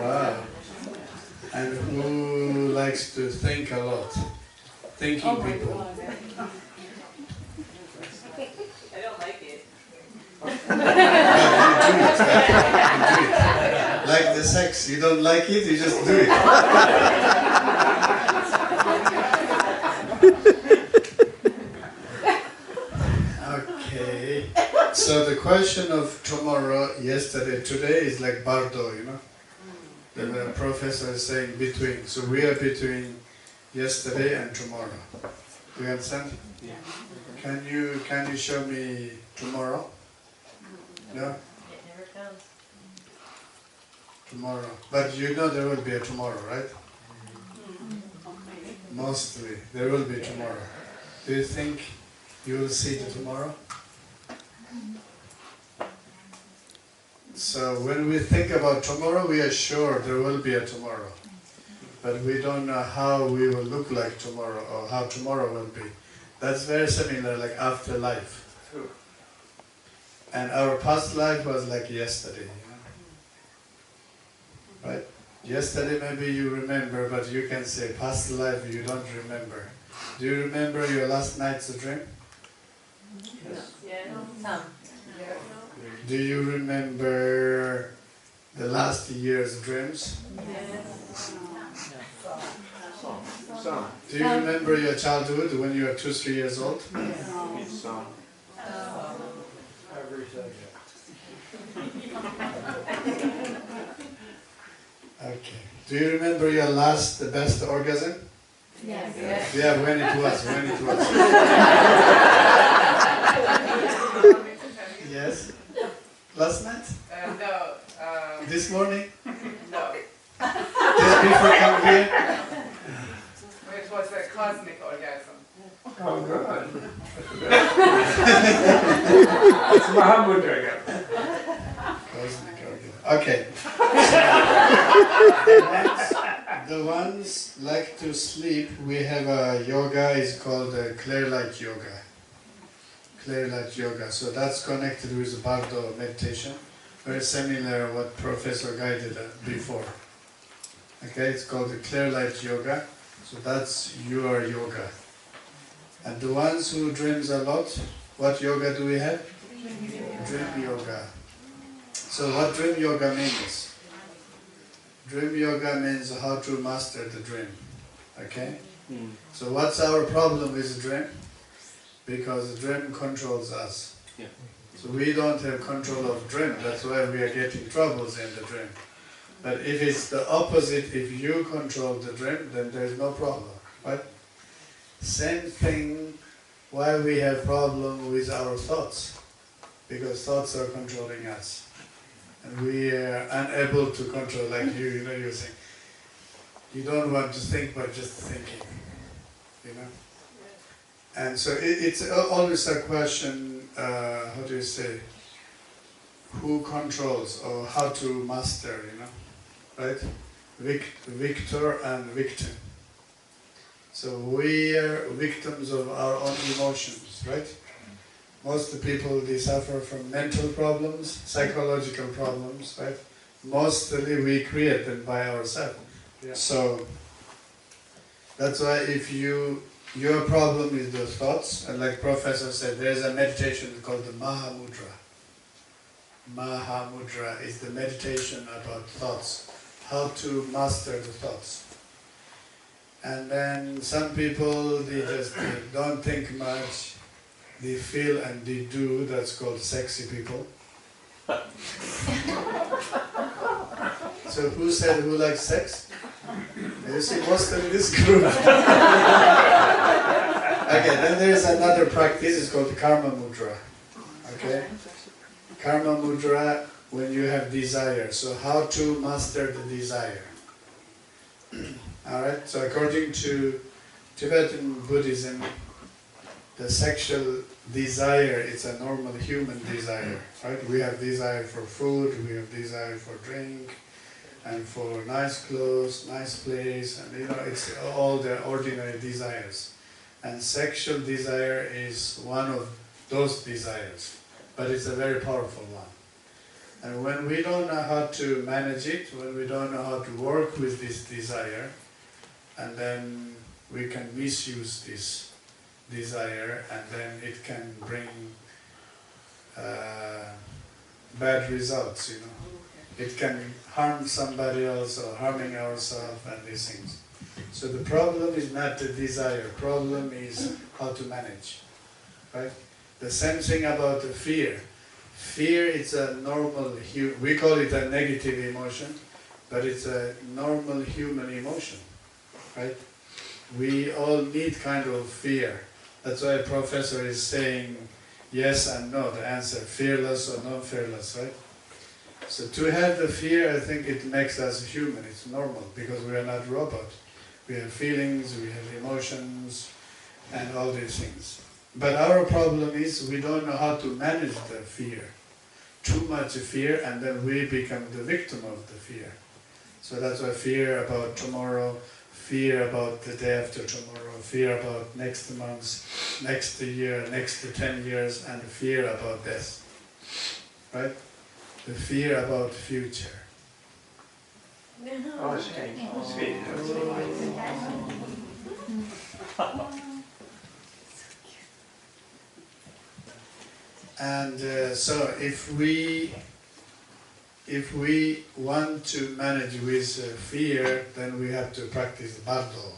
Wow. And who likes to think a lot? Thinking people. I don't like it. You do it. Like the sex, you don't like it, you just do it. Okay. So the question of tomorrow, yesterday, today is like Bardo, you know? The professor is saying between. So we are between yesterday and tomorrow. Do you understand? Yeah. Can you show me tomorrow? No? It never comes. Tomorrow. But you know there will be a tomorrow, right? Mostly. There will be tomorrow. Do you think you will see the tomorrow? So when we think about tomorrow, we are sure there will be a tomorrow. But we don't know how we will look like tomorrow or how tomorrow will be. That's very similar like afterlife. True. And our past life was like yesterday, you know? Right? Yesterday maybe you remember, but you can say past life you don't remember. Do you remember your last night's dream? Yeah, some. Do you remember the last year's dreams? Some. Do you remember your childhood when you were 2-3 years old? Some. Every second. Okay. Do you remember your the best orgasm? Yes. Yeah, when it was. Yes? Last night? No. This morning? No. Just before coming here? It was a cosmic orgasm. Oh, God. It's Muhammad again. Cosmic orgasm. Okay. The ones like to sleep, we have a yoga, is called clear light yoga. Clear light yoga. So that's connected with Bardo meditation. Very similar what Professor guided before. Okay, it's called the clear light yoga. So that's your yoga. And the ones who dreams a lot, what yoga do we have? Dream yoga. So what dream yoga means? Dream yoga means how to master the dream. Okay? So what's our problem with the dream? Because the dream controls us. Yeah. So we don't have control of dream, that's why we are getting troubles in the dream. But if it's the opposite, if you control the dream, then there's no problem, right? Same thing, why we have problem with our thoughts. Because thoughts are controlling us. And we are unable to control, like you know, you're saying, you don't want to think by just thinking, you know? And so it's always a question, how do you say, who controls or how to master, right? Victor and victim. So we are victims of our own emotions, right? Most people, they suffer from mental problems, psychological problems, right? Mostly we create them by ourselves. Yeah. So that's why if your problem is the thoughts, and like Professor said, there is a meditation called the Mahamudra. Mahamudra is the meditation about thoughts, how to master the thoughts. And then some people, they just don't think much, they feel and they do, that's called sexy people. So who said who likes sex? You see most of this group. Okay, then there is another practice, it's called Karma Mudra. Okay? Karma Mudra, when you have desire. So how to master the desire. Alright, so according to Tibetan Buddhism, the sexual desire is a normal human desire. Right? We have desire for food, we have desire for drink, and for nice clothes, nice place, and it's all the ordinary desires. And sexual desire is one of those desires, but it's a very powerful one. And when we don't know how to manage it, when we don't know how to work with this desire, and then we can misuse this desire, and then it can bring bad results, It can harm somebody else or harming ourselves and these things. So the problem is not the desire, problem is how to manage, right? The same thing about the fear. Fear is a normal, we call it a negative emotion, but it's a normal human emotion, right? We all need kind of fear. That's why a professor is saying yes and no, the answer, fearless or non-fearless, right? So to have the fear, I think it makes us human, it's normal, because we are not robots. We have feelings, we have emotions, and all these things. But our problem is we don't know how to manage the fear. Too much fear, and then we become the victim of the fear. So that's why fear about tomorrow, fear about the day after tomorrow, fear about next month, next year, next 10 years, and fear about death. Right? The fear about the future. Oh, sweet. And so if we want to manage with fear, then we have to practice Bardo.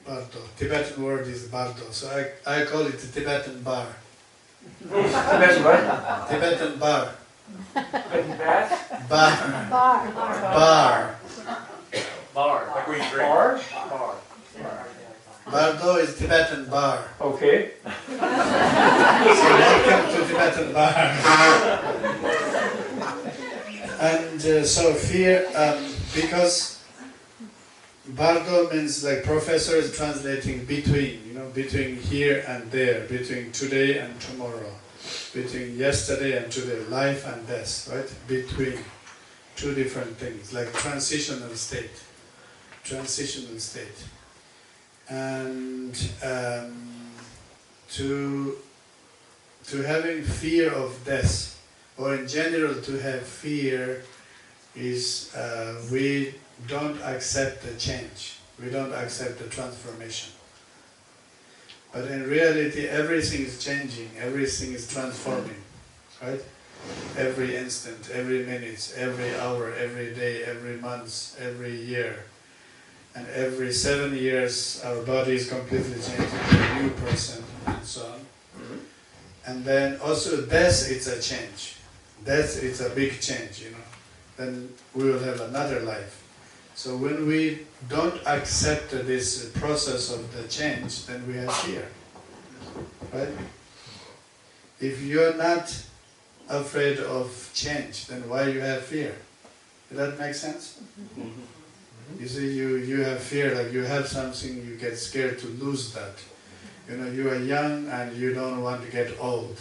Bardo. Tibetan word is Bardo. So I call it the Tibetan bar. Tibetan what? Tibetan bar. Tibetan bath? Bar. Bar. Bar. Like when you drink. Bar? Bar. Bardo is Tibetan bar. Okay. So welcome to Tibetan bar. And so fear, because Bardo means like professor is translating between, between here and there, between today and tomorrow, between yesterday and today, life and death, right? Between two different things, like transitional state. Transitional state. And to having fear of death, or in general to have fear, is we don't accept the change, we don't accept the transformation. But in reality, everything is changing, everything is transforming, right? Every instant, every minute, every hour, every day, every month, every year. And every 7 years, our body is completely changing to a new person, and so on. And then also death is a change. Death is a big change, Then we will have another life. So when we don't accept this process of the change, then we have fear, right? If you're not afraid of change, then why you have fear? Does that make sense? You see, you have fear, like you have something, you get scared to lose that. You know, you are young and you don't want to get old.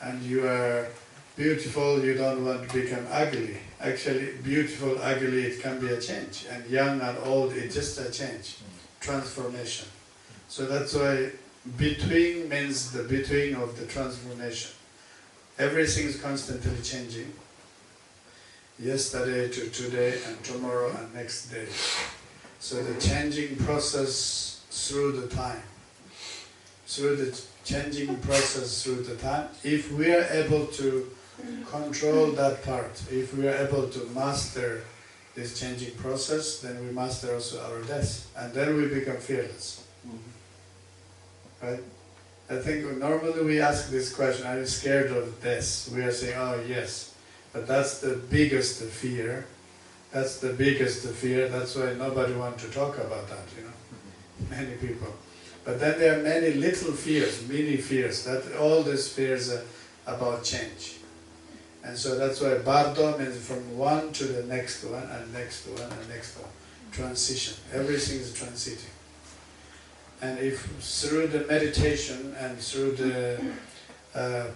And you are beautiful, you don't want to become ugly. Actually, beautiful, ugly, it can be a change. And young and old, it's just a change, transformation. So that's why between means the between of the transformation. Everything is constantly changing. Yesterday to today and tomorrow and next day. So the changing process through the time. Through the changing process through the time, if we are able to control that part, if we are able to master this changing process, then we master also our death, and then we become fearless. Right? I think normally we ask this question, are you scared of death? We are saying, oh yes, but that's the biggest fear. That's the biggest fear, that's why nobody wants to talk about that, you know, many people. But then there are many little fears, mini fears, that all these fears are about change. And so that's why Bardo means from one to the next one, and next one, and next one. Transition. Everything is transiting. And if through the meditation and through the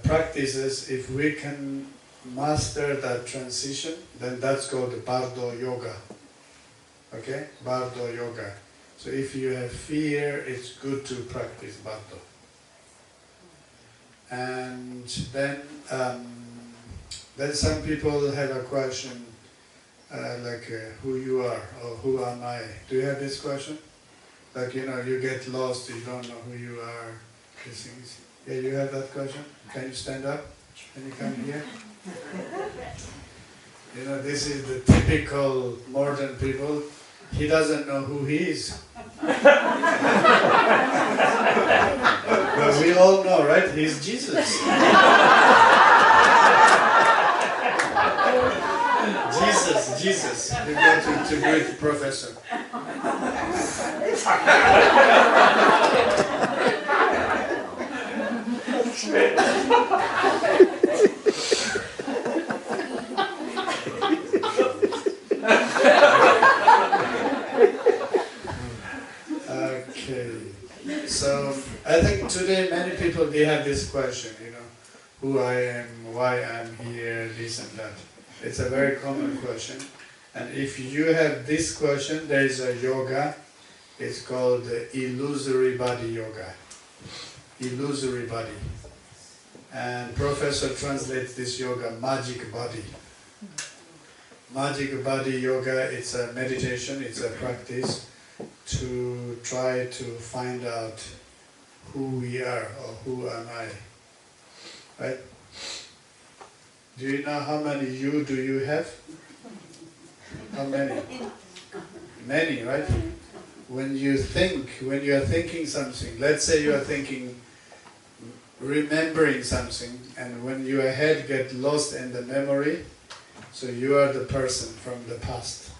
practices, if we can master that transition, then that's called the Bardo Yoga. Okay? Bardo Yoga. So if you have fear, it's good to practice Bardo. And then some people have a question who you are or who am I? Do you have this question? Like, you know, you get lost, you don't know who you are. These things. Yeah, you have that question? Can you stand up? Can you come here? You know, this is the typical modern people. He doesn't know who he is. But we all know, right? He's Jesus. Jesus. You go to great professor. Okay. So I think today many people, they have this question, you know, who I am, why I'm here, this and that. It's a very common question. And if you have this question, there is a yoga. It's called the Illusory Body Yoga. Illusory body. And Professor translates this yoga, magic body. Magic body yoga, it's a meditation, it's a practice to try to find out who we are or who am I. Right? Do you know how many you do you have? How many? Many, right? When you are thinking something, let's say you are thinking, remembering something, and when your head gets lost in the memory, so you are the person from the past.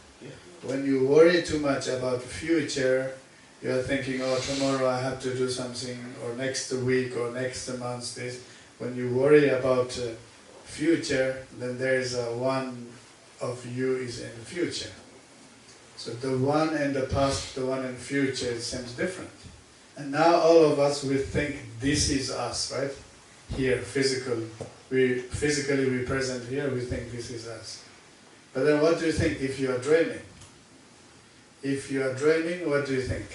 When you worry too much about the future, you are thinking, oh, tomorrow I have to do something, or next week, or next month, this. When you worry about future, then there is a one of you is in the future. So the one in the past, the one in the future, it seems different. And now all of us, we think this is us, right? Here, physically we present here, we think this is us. But then what do you think if you are dreaming? If you are dreaming, what do you think?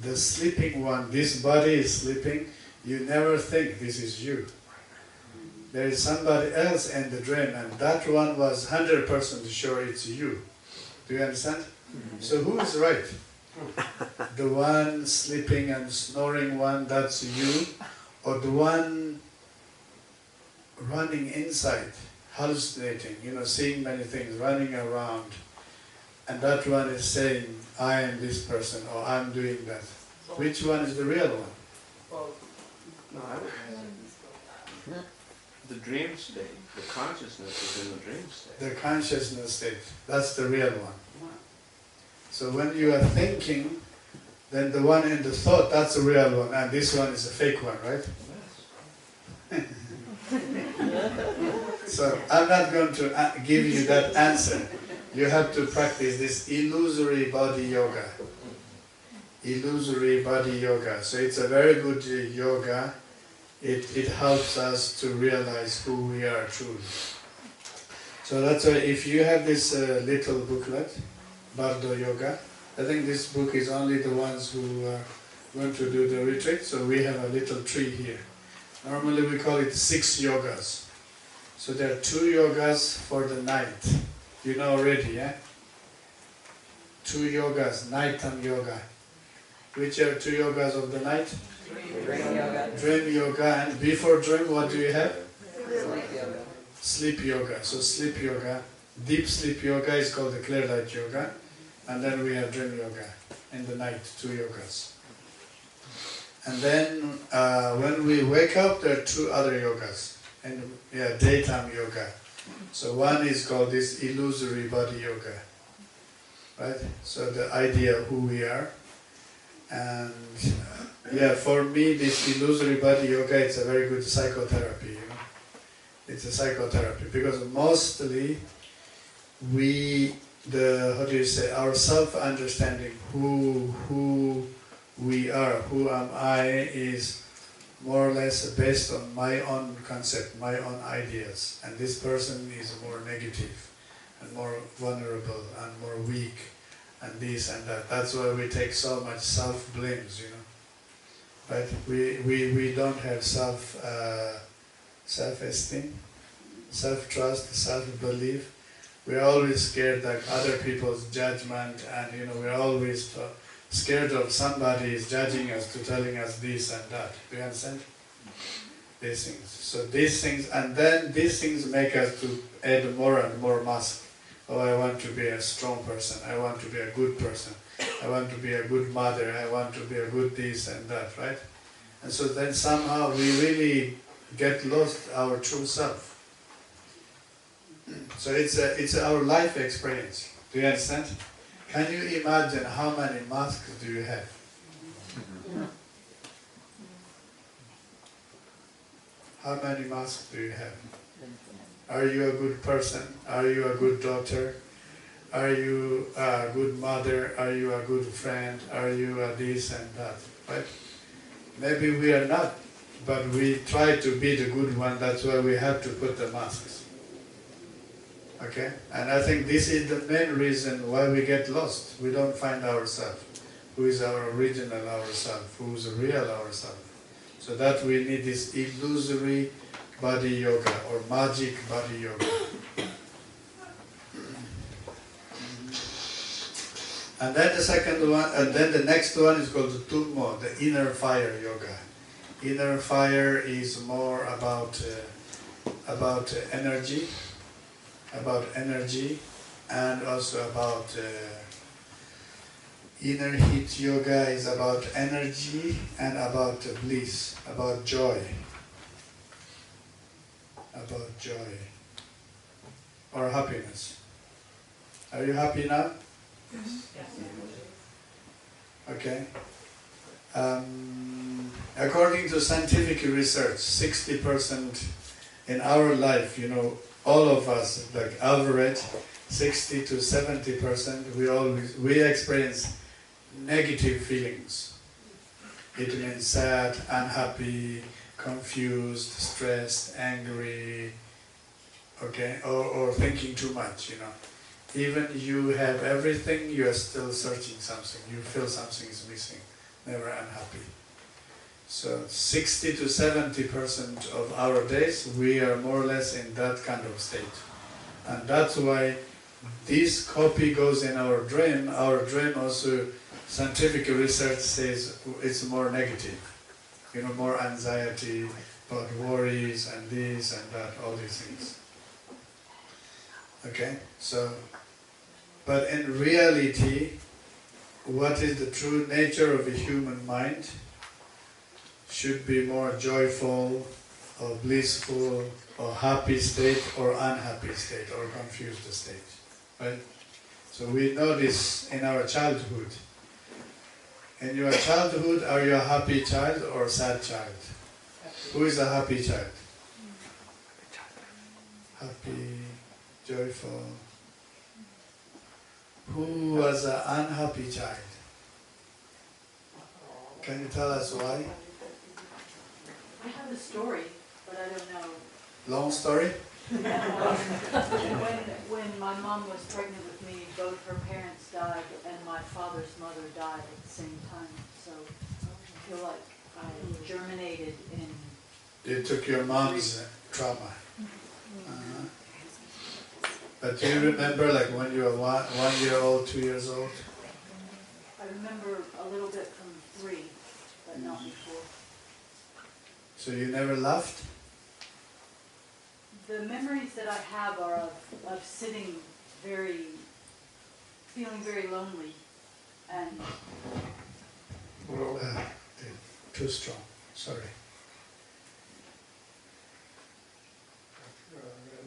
The sleeping one, this body is sleeping, you never think this is you. There is somebody else in the dream, and that one was 100% sure it's you. Do you understand? Mm-hmm. So who is right? The one sleeping and snoring one, that's you, or the one running inside, hallucinating, you know, seeing many things, running around, and that one is saying, I am this person, or I'm doing that. Which one is the real one? Well, no, I would the dream state, the consciousness is in the dream state. The consciousness state, that's the real one. So when you are thinking, then the one in the thought, that's the real one, and this one is a fake one, right? So I'm not going to give you that answer. You have to practice this illusory body yoga. Illusory Body Yoga. So it's a very good yoga. It helps us to realize who we are truly. So that's why if you have this little booklet, Bardo Yoga, I think this book is only the ones who are going to do the retreat, so we have a little tree here. Normally we call it 6 yogas. So there are 2 yogas for the night. You know already, yeah? 2 yogas, nighttime yoga. Which are 2 yogas of the night? Dream yoga. Dream yoga, and before dream what do you have? Sleep yoga. Sleep yoga. So sleep yoga, deep sleep yoga is called the clear light yoga, and then we have dream yoga in the night, 2 yogas. And then when we wake up, there are 2 other yogas, and daytime yoga. So one is called this illusory body yoga, right? So the idea of who we are, and for me this illusory body yoga, it's a very good psychotherapy. You know, it's a psychotherapy because mostly our self-understanding, who we are, who am I, is more or less based on my own concept, my own ideas. And this person is more negative and more vulnerable and more weak and this and that. That's why we take so much self-blames, you know. But we don't have self-esteem, self-trust, self-belief. We're always scared that other people's judgment, and you know, we're always scared of somebody is judging us, to telling us this and that. Do you understand? These things. So these things, and then these things make us to add more and more masks. Oh, I want to be a strong person. I want to be a good person. I want to be a good mother. I want to be a good this and that, right? And so then somehow we really get lost our true self. So it's our life experience. Do you understand? Can you imagine how many masks do you have? How many masks do you have? Are you a good person? Are you a good daughter? Are you a good mother? Are you a good friend? Are you a this and that? Right? Maybe we are not, but we try to be the good one. That's why we have to put the masks. Okay? And I think this is the main reason why we get lost. We don't find ourselves. Who is our original ourselves? Who is the real ourselves? So that we need this illusory body yoga or magic body yoga. And then the second one, and then the next one is called the Thurman, the inner fire yoga. Inner fire is more about energy, and also about inner heat yoga is about energy and about bliss, about joy. About joy or happiness. Are you happy now? Yes. Okay. According to scientific research, 60% in our life, you know, all of us, like average, 60 to 70%, we experience negative feelings. It means sad, unhappy, confused, stressed, angry, okay, or thinking too much, you know. Even you have everything, you are still searching something. You feel something is missing, never unhappy. So 60 to 70% of our days, we are more or less in that kind of state. And that's why this copy goes in our dream. Our dream also, scientific research says it's more negative. You know, more anxiety, about worries and this and that, all these things. Okay, so, but in reality, what is the true nature of a human mind? Should be more joyful, or blissful, or happy state, or unhappy state, or confused state, right? So we know this in our childhood. In your childhood, are you a happy child or a sad child? Who is a happy child? Happy, joyful. Who was an unhappy child? Can you tell us why? I have a story, but I don't know. Long story? When my mom was pregnant with me, both her parents died and my father's mother died at the same time. So I feel like I germinated in... You took your mom's trauma. But do you remember like when you were 1 year old, 2 years old? I remember a little bit from 3, but not before. So you never laughed? The memories that I have are of sitting feeling very lonely, and Too strong, sorry.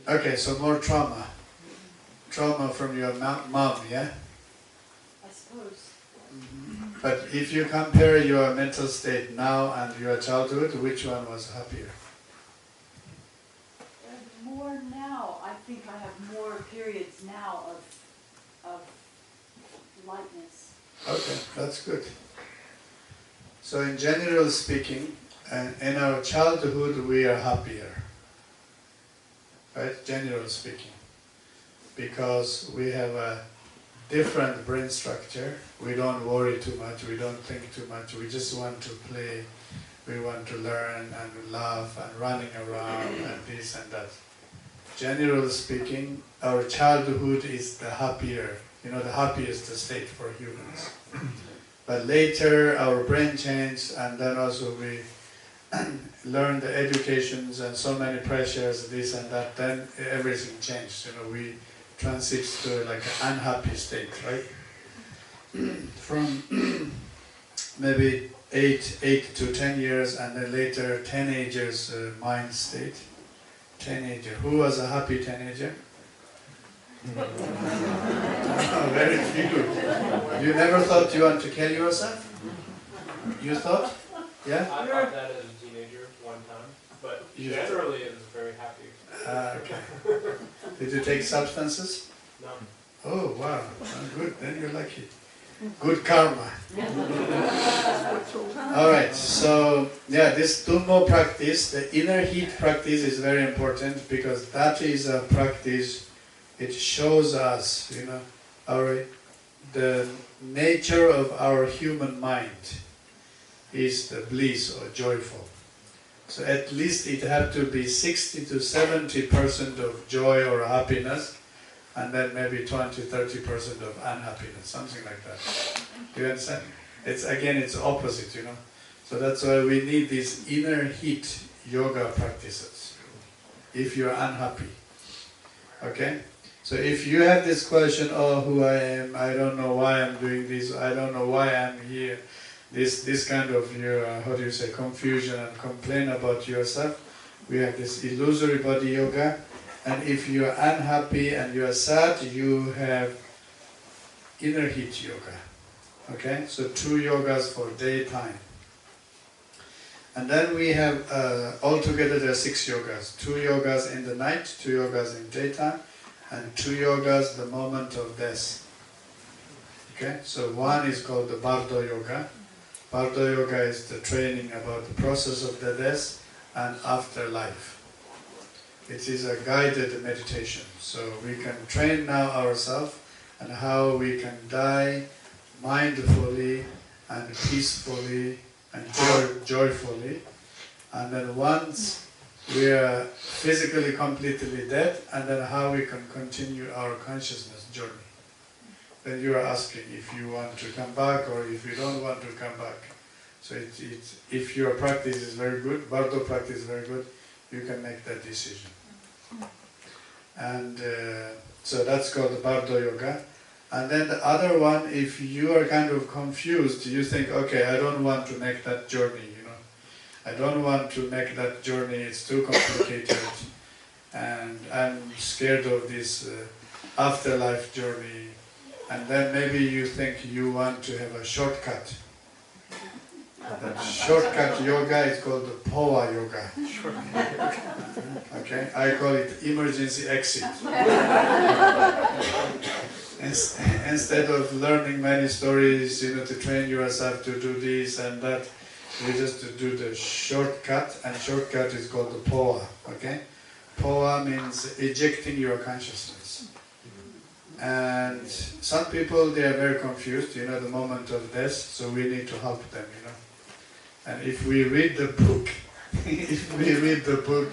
Okay, so more trauma. Trauma from your mom, yeah? I suppose. But if you compare your mental state now and your childhood, which one was happier? More now. I think I have more periods now of lightness. Okay, that's good. So in general speaking, in our childhood we are happier. Right, generally speaking. Because we have a different brain structure. We don't worry too much, we don't think too much, we just want to play, we want to learn and laugh and running around and this and that. Generally speaking, our childhood is the happier, the happiest state for humans. But later our brain changed, and then also we learn the educations and so many pressures, this and that, then everything changed. We transit to like an unhappy state, right? From maybe 8 to 10 years, and then later teenagers' mind state. Teenager. Who was a happy teenager? Oh, very few. You never thought you want to kill yourself? You thought? Yeah? I thought that as a teenager one time, but generally it was very happy. Okay. Did you take substances? No. Oh, wow. Good. Then you're lucky. Good karma. Alright, so yeah, this Tummo practice, the inner heat practice is very important, because that is a practice, it shows us, the nature of our human mind is the bliss or joyful. So at least it had to be 60 to 70% of joy or happiness, and then maybe 20-30% of unhappiness, something like that. Do you understand? It's opposite, So that's why we need these inner heat yoga practices, if you're unhappy. Okay? So if you have this question, oh, who I am, I don't know why I'm doing this, I don't know why I'm here, this kind of confusion and complain about yourself, we have this illusory body yoga. And if you are unhappy and you are sad, you have inner heat yoga. Okay, so 2 yogas for daytime. And then we have, altogether there are 6 yogas. 2 yogas in the night, 2 yogas in daytime, and 2 yogas the moment of death. Okay, so one is called the Bardo yoga. Bardo yoga is the training about the process of the death and afterlife. It is a guided meditation, so we can train now ourselves and how we can die mindfully and peacefully and joyfully. And then once we are physically completely dead, and then how we can continue our consciousness journey. Then you are asking if you want to come back or if you don't want to come back. So if your practice is very good, Bardo practice is very good, you can make that decision. And so that's called the Bardo yoga. And then the other one, if you are kind of confused, you think, okay, I don't want to make that journey, I don't want to make that journey, it's too complicated, and I'm scared of this afterlife journey. And then maybe you think you want to have a shortcut. That shortcut yoga is called the Powa yoga. Okay, I call it emergency exit. Instead of learning many stories, to train yourself to do this and that, we just do the shortcut, and shortcut is called the poa. Okay, poa means ejecting your consciousness. And some people, they are very confused, the moment of death, so we need to help them, And if we read the book,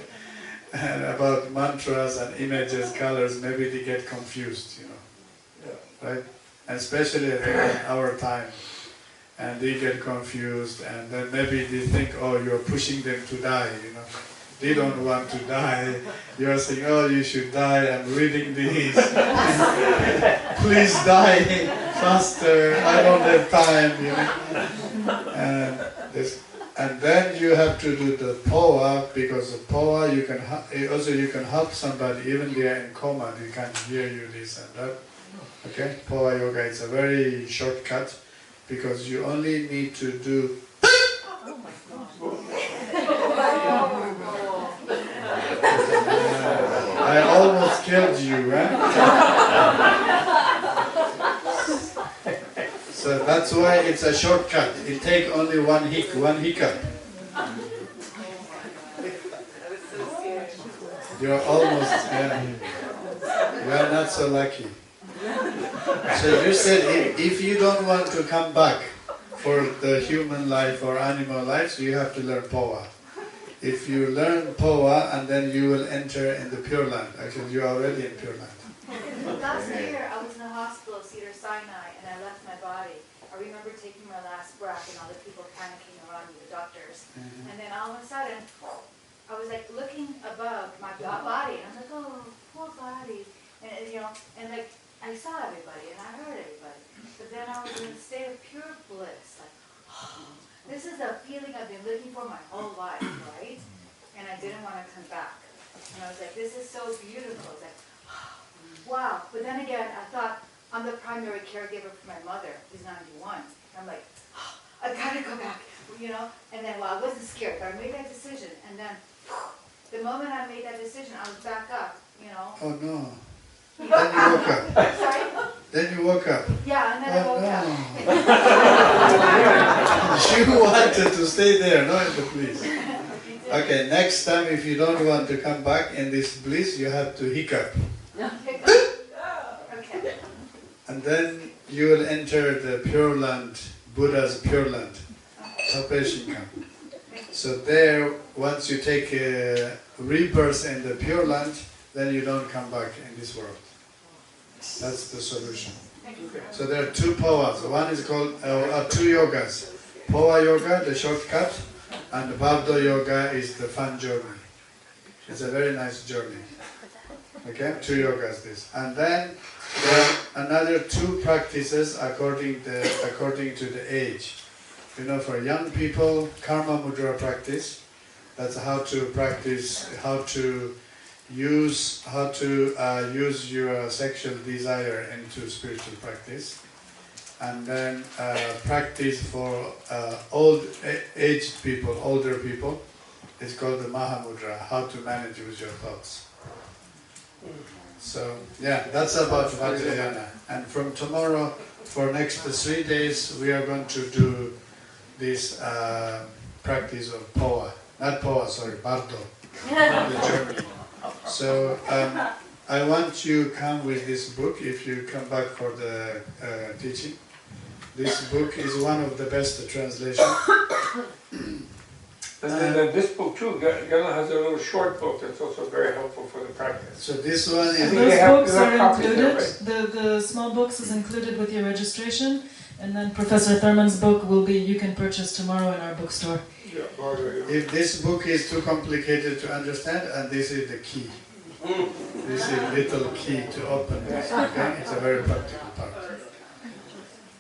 about mantras and images, colors, maybe they get confused, right? And especially in our time, and they get confused, and then maybe they think, oh, you're pushing them to die, They don't want to die. You're saying, oh, you should die. I'm reading these. Please die faster. I don't have time, And then you have to do the poa, because the poa you can help somebody even they are in coma. They can't hear you this and that. Okay, poa yoga. It's a very shortcut because you only need to do. I almost killed you, right? So that's why it's a shortcut. It takes only one hiccup. You're almost, you're not so lucky. So you said if you don't want to come back for the human life or animal life, you have to learn poa. If you learn poa, and then you will enter in the Pure Land. Actually, you're already in Pure Land. Last year, I was in the hospital, Cedar Sinai, and I left my body. I remember taking my last breath and all the people panicking around me, the doctors. And then all of a sudden, I was like looking above my body, and I was like, oh, poor body. And and like I saw everybody and I heard everybody. But then I was in a state of pure bliss, like, oh, this is a feeling I've been looking for my whole life, right? And I didn't want to come back. And I was like, this is so beautiful. I was like, oh, wow. But then again, I thought, I'm the primary caregiver for my mother, who's 91. I'm like, oh, I gotta go back, And then, I wasn't scared, but I made that decision. And then, the moment I made that decision, I was back up, Oh no. Then you woke up. Sorry? Then you woke up. Yeah, and then I woke up. You wanted to stay there, not in the bliss. Okay, next time if you don't want to come back in this bliss, you have to hiccup. Okay. And then you will enter the Pure Land, Buddha's Pure Land, Topanga. So there, once you take a rebirth in the Pure Land, then you don't come back in this world. That's the solution. So there are two poas. One is called, two yogas. Poa yoga, the shortcut, and Bardo yoga is the fun journey. It's a very nice journey. Okay, two yogas this. And then there are another two practices according to the age. For young people, karma mudra practice. That's how to practice, how to use your sexual desire into spiritual practice. And then practice for aged people, older people. It's called the Mahamudra, how to manage with your thoughts. So, yeah, that's about Vajrayana. And from tomorrow, for next 3 days, we are going to do this practice of poa. Not poa, sorry, Bardo, the German. So, I want you to come with this book if you come back for the teaching. This book is one of the best translations. And then this book too, Gela has a little short book that's also very helpful for the practice. So this one is... Those books are included, the small books is included with your registration, and then Professor Thurman's book will be, you can purchase tomorrow in our bookstore. Yeah, Bardo, yeah. If this book is too complicated to understand, and this is the key. This is little key to open this, okay? It's a very practical part.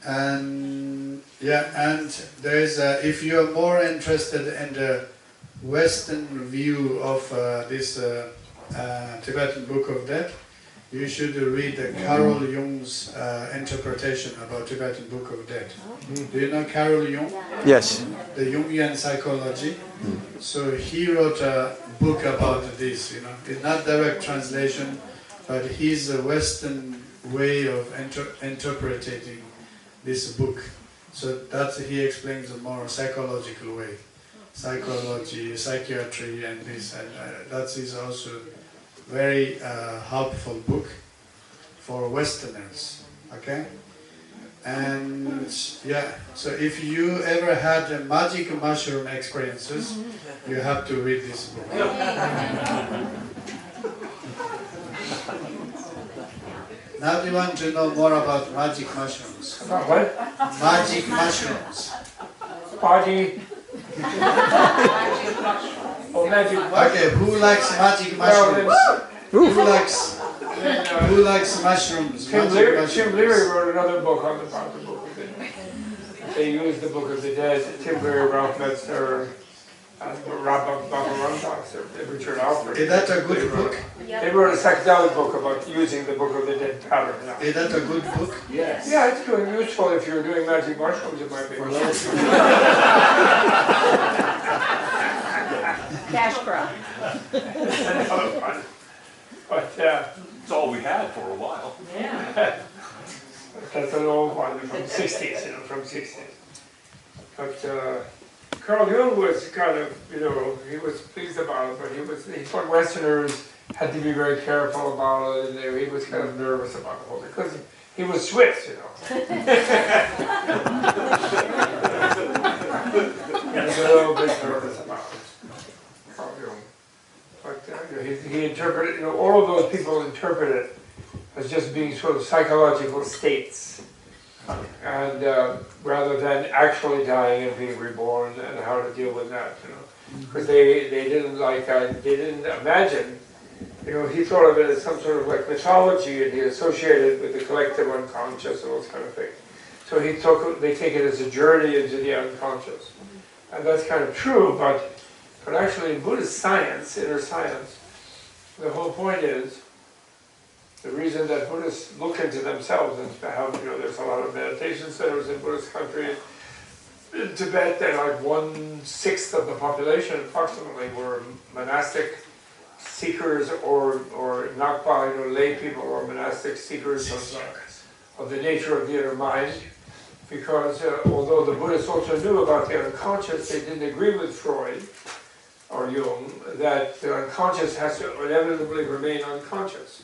And yeah, and there is if you are more interested in the Western view of this Tibetan Book of Death, you should read Carol Jung's interpretation about Tibetan Book of Death. Do you know Carol Jung? Yes. The Jungian psychology. So he wrote a book about this. It's not direct translation, but his Western way of interpreting this book. So that he explains a more psychological way. Psychology, psychiatry, and this, and that is also very helpful book for Westerners. Okay, and yeah. So if you ever had a magic mushroom experiences, you have to read this book. Now do you want to know more about magic mushrooms? About what? Magic mushrooms. Body. Oh, magic mushroom. Okay, who likes magic mushrooms? Who likes mushrooms? Tim Leary wrote another book on the book of the dead. They used the Book of the Dead. Tim Leary, Ralph Metzner, and Richard Alfred. Is that a good book? They wrote a psychedelic book about using the Book of the Dead pattern. Is that a good book? Yes. Yeah, it's good, useful if you're doing magic mushrooms. It might be. Cash crop. Another one. But it's all we had for a while. Yeah. That's an old one from the 60s, from 60s. But Carl Jung was kind of, he was pleased about it, but he thought Westerners had to be very careful about it, and he was kind of nervous about the whole thing, because he was Swiss, He was a little bit nervous about it, Carl Jung. But he interpreted, all of those people interpret it as just being sort of psychological states, and rather than actually dying and being reborn and how to deal with that, because they didn't they didn't imagine, he thought of it as some sort of like mythology, and he associated it with the collective unconscious and those kind of things. So they take it as a journey into the unconscious, and that's kind of true, but actually in Buddhist science, inner science, the whole point is, the reason that Buddhists look into themselves and have, there's a lot of meditation centers in Buddhist countries. In Tibet, they're like 1/6 of the population, approximately, were monastic seekers or Nakpa, lay people or monastic seekers of the nature of the inner mind. Because although the Buddhists also knew about the unconscious, they didn't agree with Freud or Jung that the unconscious has to inevitably remain unconscious.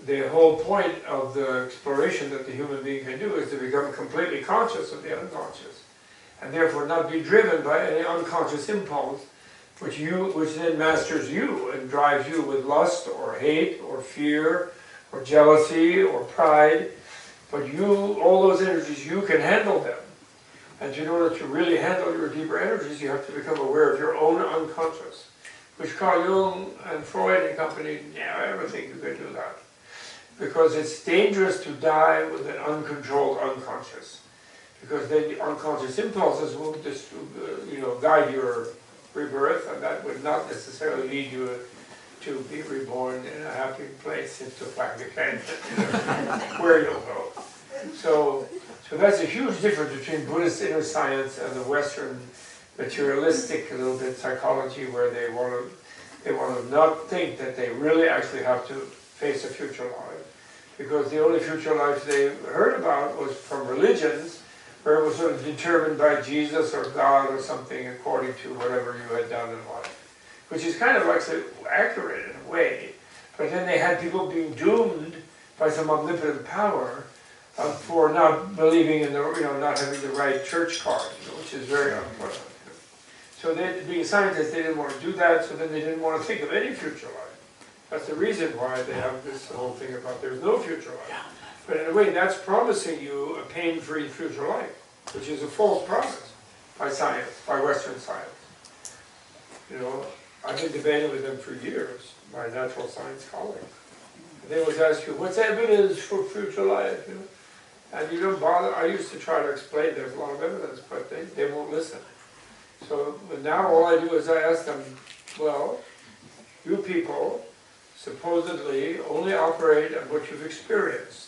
The whole point of the exploration that the human being can do is to become completely conscious of the unconscious, and therefore not be driven by any unconscious impulse, which then masters you and drives you with lust or hate or fear or jealousy or pride. But all those energies, you can handle them. And in order to really handle your deeper energies, you have to become aware of your own unconscious, which Carl Jung and Freud and company never think you can do that. Because it's dangerous to die with an uncontrolled unconscious. Because then the unconscious impulses will just, guide your rebirth, and that would not necessarily lead you to be reborn in a happy place in Topanga, where you'll go. So that's a huge difference between Buddhist inner science and the Western materialistic, a little bit psychology, where they want to not think that they really actually have to face a future life, because the only future life they heard about was from religions, where it was sort of determined by Jesus or God or something according to whatever you had done in life, which is kind of actually accurate in a way. But then they had people being doomed by some omnipotent power for not believing in not having the right church card, which is very unpleasant. So being scientists, they didn't want to do that, so then they didn't want to think of any future life. That's the reason why they have this whole thing about there's no future life. But in a way, that's promising you a pain-free future life, which is a false promise by science, by Western science. I've been debating with them for years, my natural science colleagues. And they always ask you, what's evidence for future life? And you don't bother. I used to try to explain there's a lot of evidence, but they won't listen. So now all I do is I ask them, well, you people supposedly only operate on what you've experienced.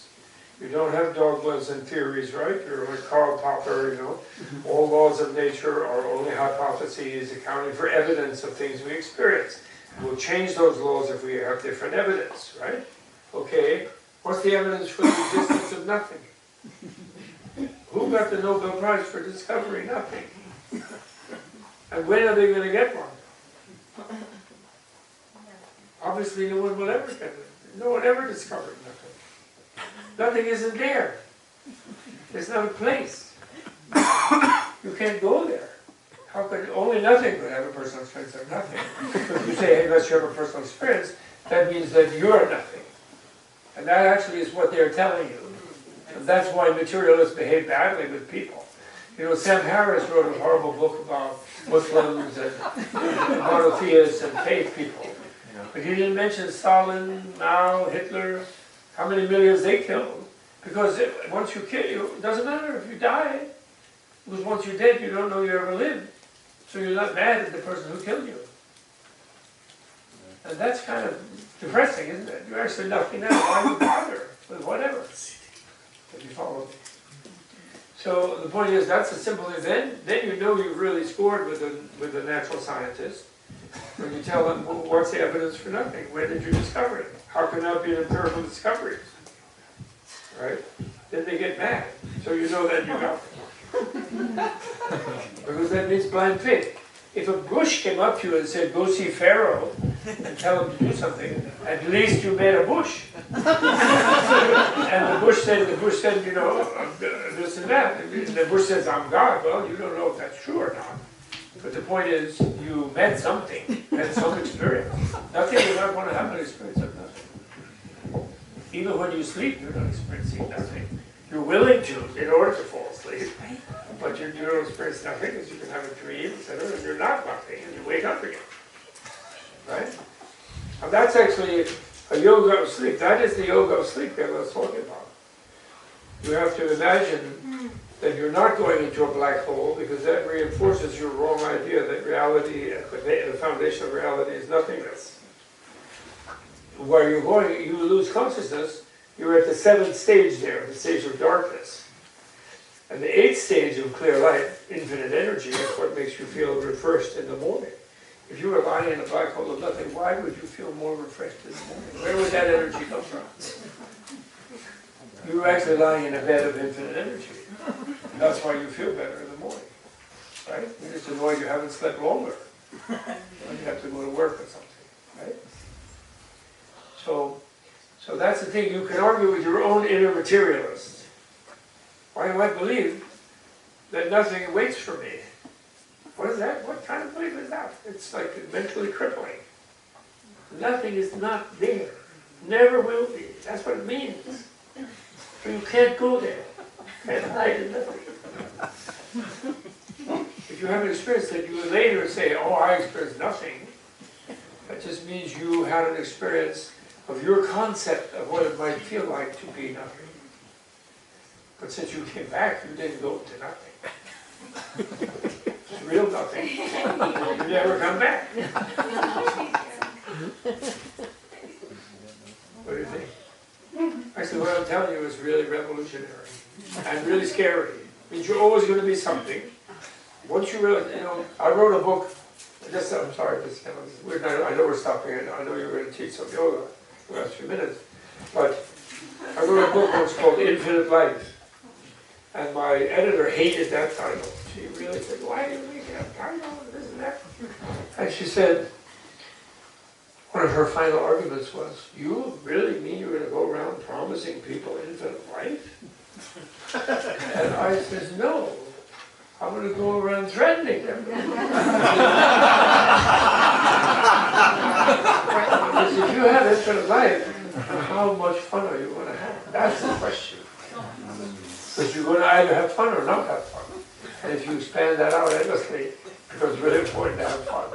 You don't have dogmas and theories, right? You're like Karl Popper, all laws of nature are only hypotheses accounting for evidence of things we experience. And we'll change those laws if we have different evidence, right? Okay, What's the evidence for the existence of nothing? Who got the Nobel Prize for discovering nothing? And when are they going to get one? Obviously no one will ever get it. No one ever discovered nothing. Nothing isn't there. There's not a place. You can't go there. How could only nothing could have a personal experience of nothing? If you say, hey, unless you have a personal experience, that means that you're nothing. And that actually is what they're telling you. And that's why materialists behave badly with people. You know, Sam Harris wrote a horrible book about Muslims and monotheists and faith people. But he didn't mention Stalin, Mao, Hitler, how many millions they killed. Because once you kill you, it doesn't matter if you die. Because once you're dead, you don't know you ever lived. So you're not mad at the person who killed you. And that's kind of depressing, isn't it? You're actually nothing now. Why would you bother with whatever? If you follow me. So the point is, that's a simple thing. Then you know you've really scored with the natural scientist. When you tell them, well, what's the evidence for nothing? When did you discover it? How can that be an empirical discovery? Right? Then they get mad. So you know that you got it. Because that means blind faith. If a bush came up to you and said, go see Pharaoh and tell him to do something, at least you made a bush. And the bush said, you know, this and that. And the bush says, I'm God. Well, you don't know if that's true or not. But the point is, you met something, had some experience. Nothing, you're not going to have an experience of nothing. Even when you sleep, you're not experiencing nothing. You're willing to in order to fall asleep, but you don't experience nothing because you can have a dream, etc., and you're not nothing, and you wake up again. Right? And that's actually a yoga of sleep. That is the yoga of sleep that I was talking about. You have to imagine that you're not going into a black hole, because that reinforces your wrong idea that reality, the foundation of reality is nothingness. Where you're going, you lose consciousness, you're at the 7th stage there, the stage of darkness. And the 8th stage of clear light, infinite energy, is what makes you feel refreshed in the morning. If you were lying in a black hole of nothing, why would you feel more refreshed in the morning? Where would that energy come from? You were actually lying in a bed of infinite energy. That's why you feel better in the morning. Right? You're just annoyed you haven't slept longer. When you have to go to work or something. Right? So that's the thing. You can argue with your own inner materialist. Why do I believe that nothing waits for me? What is that? What kind of belief is that? It's like mentally crippling. Nothing is not there. Never will be. That's what it means. So you can't go there. Can't hide in nothing. If you have an experience that you later say, oh, I experienced nothing, that just means you had an experience of your concept of what it might feel like to be nothing. But since you came back, you didn't go to nothing. It's real nothing. You never come back. What do you think? Actually, what I'm telling you is really revolutionary and really scary. It means you're always going to be something. Once you realize, you know, I wrote a book. Just, I'm sorry, this is weird. I know we're stopping. I know you're going to teach some yoga for the last few minutes, but I wrote a book once called Infinite Life, and my editor hated that title. She really said, "Why are you making a title and this and that?" And she said, one of her final arguments was, "You really mean you're going to go around promising people infinite life?" And I said, "No, I'm going to go around threatening them." Because if you have infinite life, how much fun are you going to have? That's the question. Because you're going to either have fun or not have fun. And if you expand that out endlessly, it becomes really important to have fun.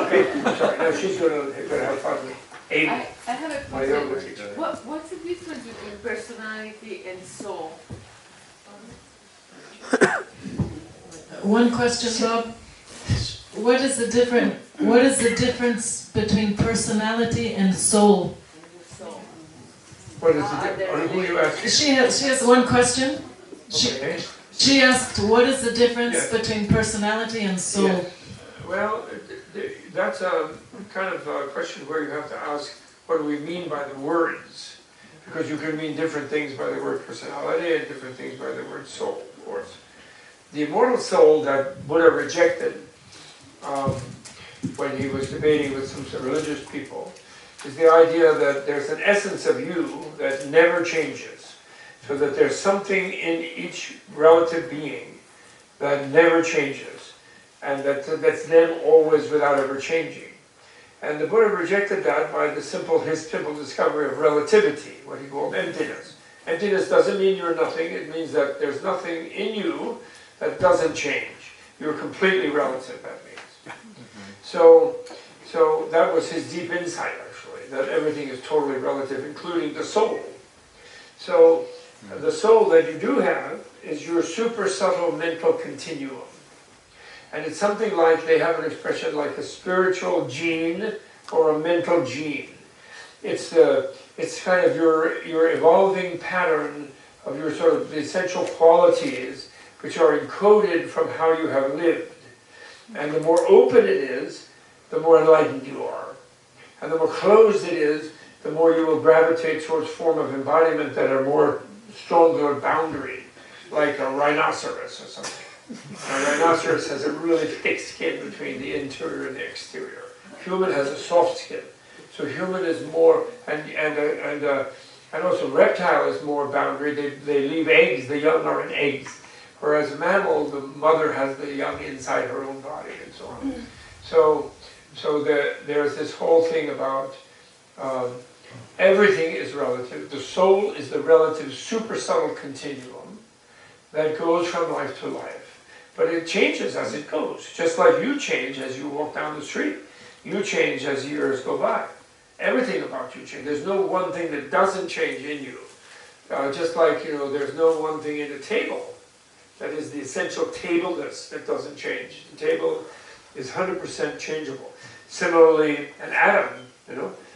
Okay, sorry, now she's going to have fun with Amy. I have a my yoga teacher. question. What's the difference between personality and soul? One question, Bob. What is the difference between personality and soul? What is it? Who are you asking? She has one question. Okay. She asked, what is the difference between personality and soul? Yes. Well, that's a kind of a question where you have to ask, what do we mean by the words? because you can mean different things by the word personality and different things by the word soul, of course. The immortal soul that Buddha rejected when he was debating with some religious people is the idea that there's an essence of you that never changes. So that there's something in each relative being that never changes, and that's them always without ever changing. And the Buddha rejected that by his simple discovery of relativity, what he called emptiness. Emptiness doesn't mean you're nothing, it means that there's nothing in you that doesn't change. You're completely relative, that means. So that was his deep insight, actually, that everything is totally relative, including the soul. So the soul that you do have is your super subtle mental continuum. And it's something like, they have an expression like a spiritual gene or a mental gene. It's kind of your evolving pattern of your sort of essential qualities which are encoded from how you have lived. And the more open it is, the more enlightened you are. And the more closed it is, the more you will gravitate towards form of embodiment that are more stronger boundary, like a rhinoceros or something. A rhinoceros has a really thick skin between the interior and the exterior. Human has a soft skin. So human is more, and also reptile is more boundary. They leave eggs, the young are in eggs. Whereas a mammal, the mother has the young inside her own body and so on. So there's this whole thing about everything is relative. The soul is the relative super subtle continuum that goes from life to life. But it changes as it goes, just like you change as you walk down the street. You change as years go by. Everything about you changes. There's no one thing that doesn't change in you. Just like, there's no one thing in a table that is the essential tableness that doesn't change. The table is 100% changeable. Similarly, an atom,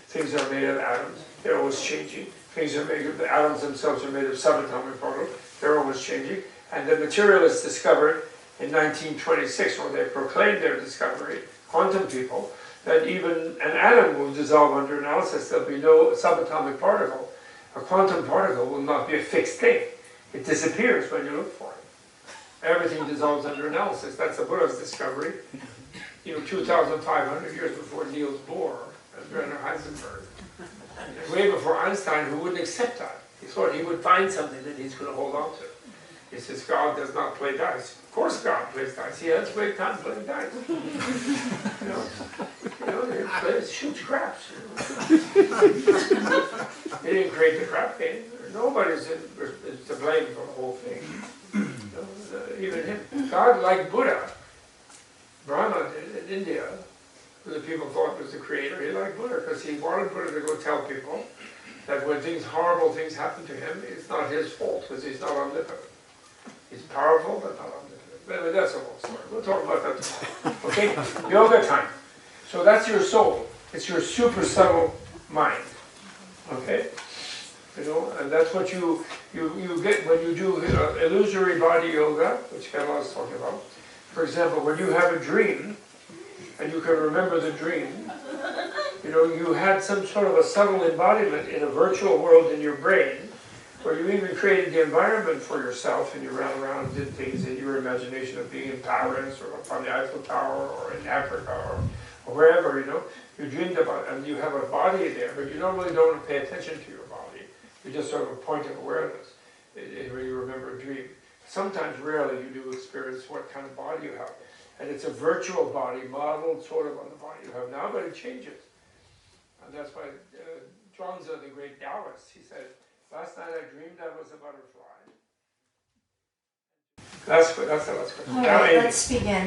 things are made of atoms. They're always changing. The atoms themselves are made of subatomic particles. They're always changing. And the materialists discovered in 1926, when they proclaimed their discovery, quantum people, that even an atom will dissolve under analysis. There'll be no subatomic particle. A quantum particle will not be a fixed thing. It disappears when you look for it. Everything dissolves under analysis. That's the Buddha's discovery. 2,500 years before Niels Bohr and Werner Heisenberg. Way before Einstein, who wouldn't accept that. He thought he would find something that he's going to hold on to. He says, God does not play dice. Of course God plays dice. He has great time playing dice. He plays, shoots craps. He didn't create the crap game. Nobody's to blame for the whole thing. Even him. God, like Buddha, Brahma did in India, who the people thought was the creator, he liked Buddha because he wanted Buddha to go tell people that when horrible things happen to him, it's not his fault because he's not omnipotent. He's powerful, but not omnipotent. But that's a whole story. We'll talk about that tomorrow. Okay? Yoga time. So that's your soul. It's your super subtle mind. Okay? And that's what you get when you do illusory body yoga, which Kailash is talking about. For example, when you have a dream, and you can remember the dream, you had some sort of a subtle embodiment in a virtual world in your brain, where you even created the environment for yourself, and you ran around and did things in your imagination of being in Paris, or up on the Eiffel Tower, or in Africa, or wherever, you dreamed about it, and you have a body there, but you normally don't pay attention to your body. You just sort of a point of awareness when you remember a dream. Sometimes, rarely, you do experience what kind of body you have. And it's a virtual body modeled sort of on the body you have now, but it changes. And that's why Zhuangzi, the great Taoist, he said, last night I dreamed I was a butterfly. That's the last question. All right, let's begin.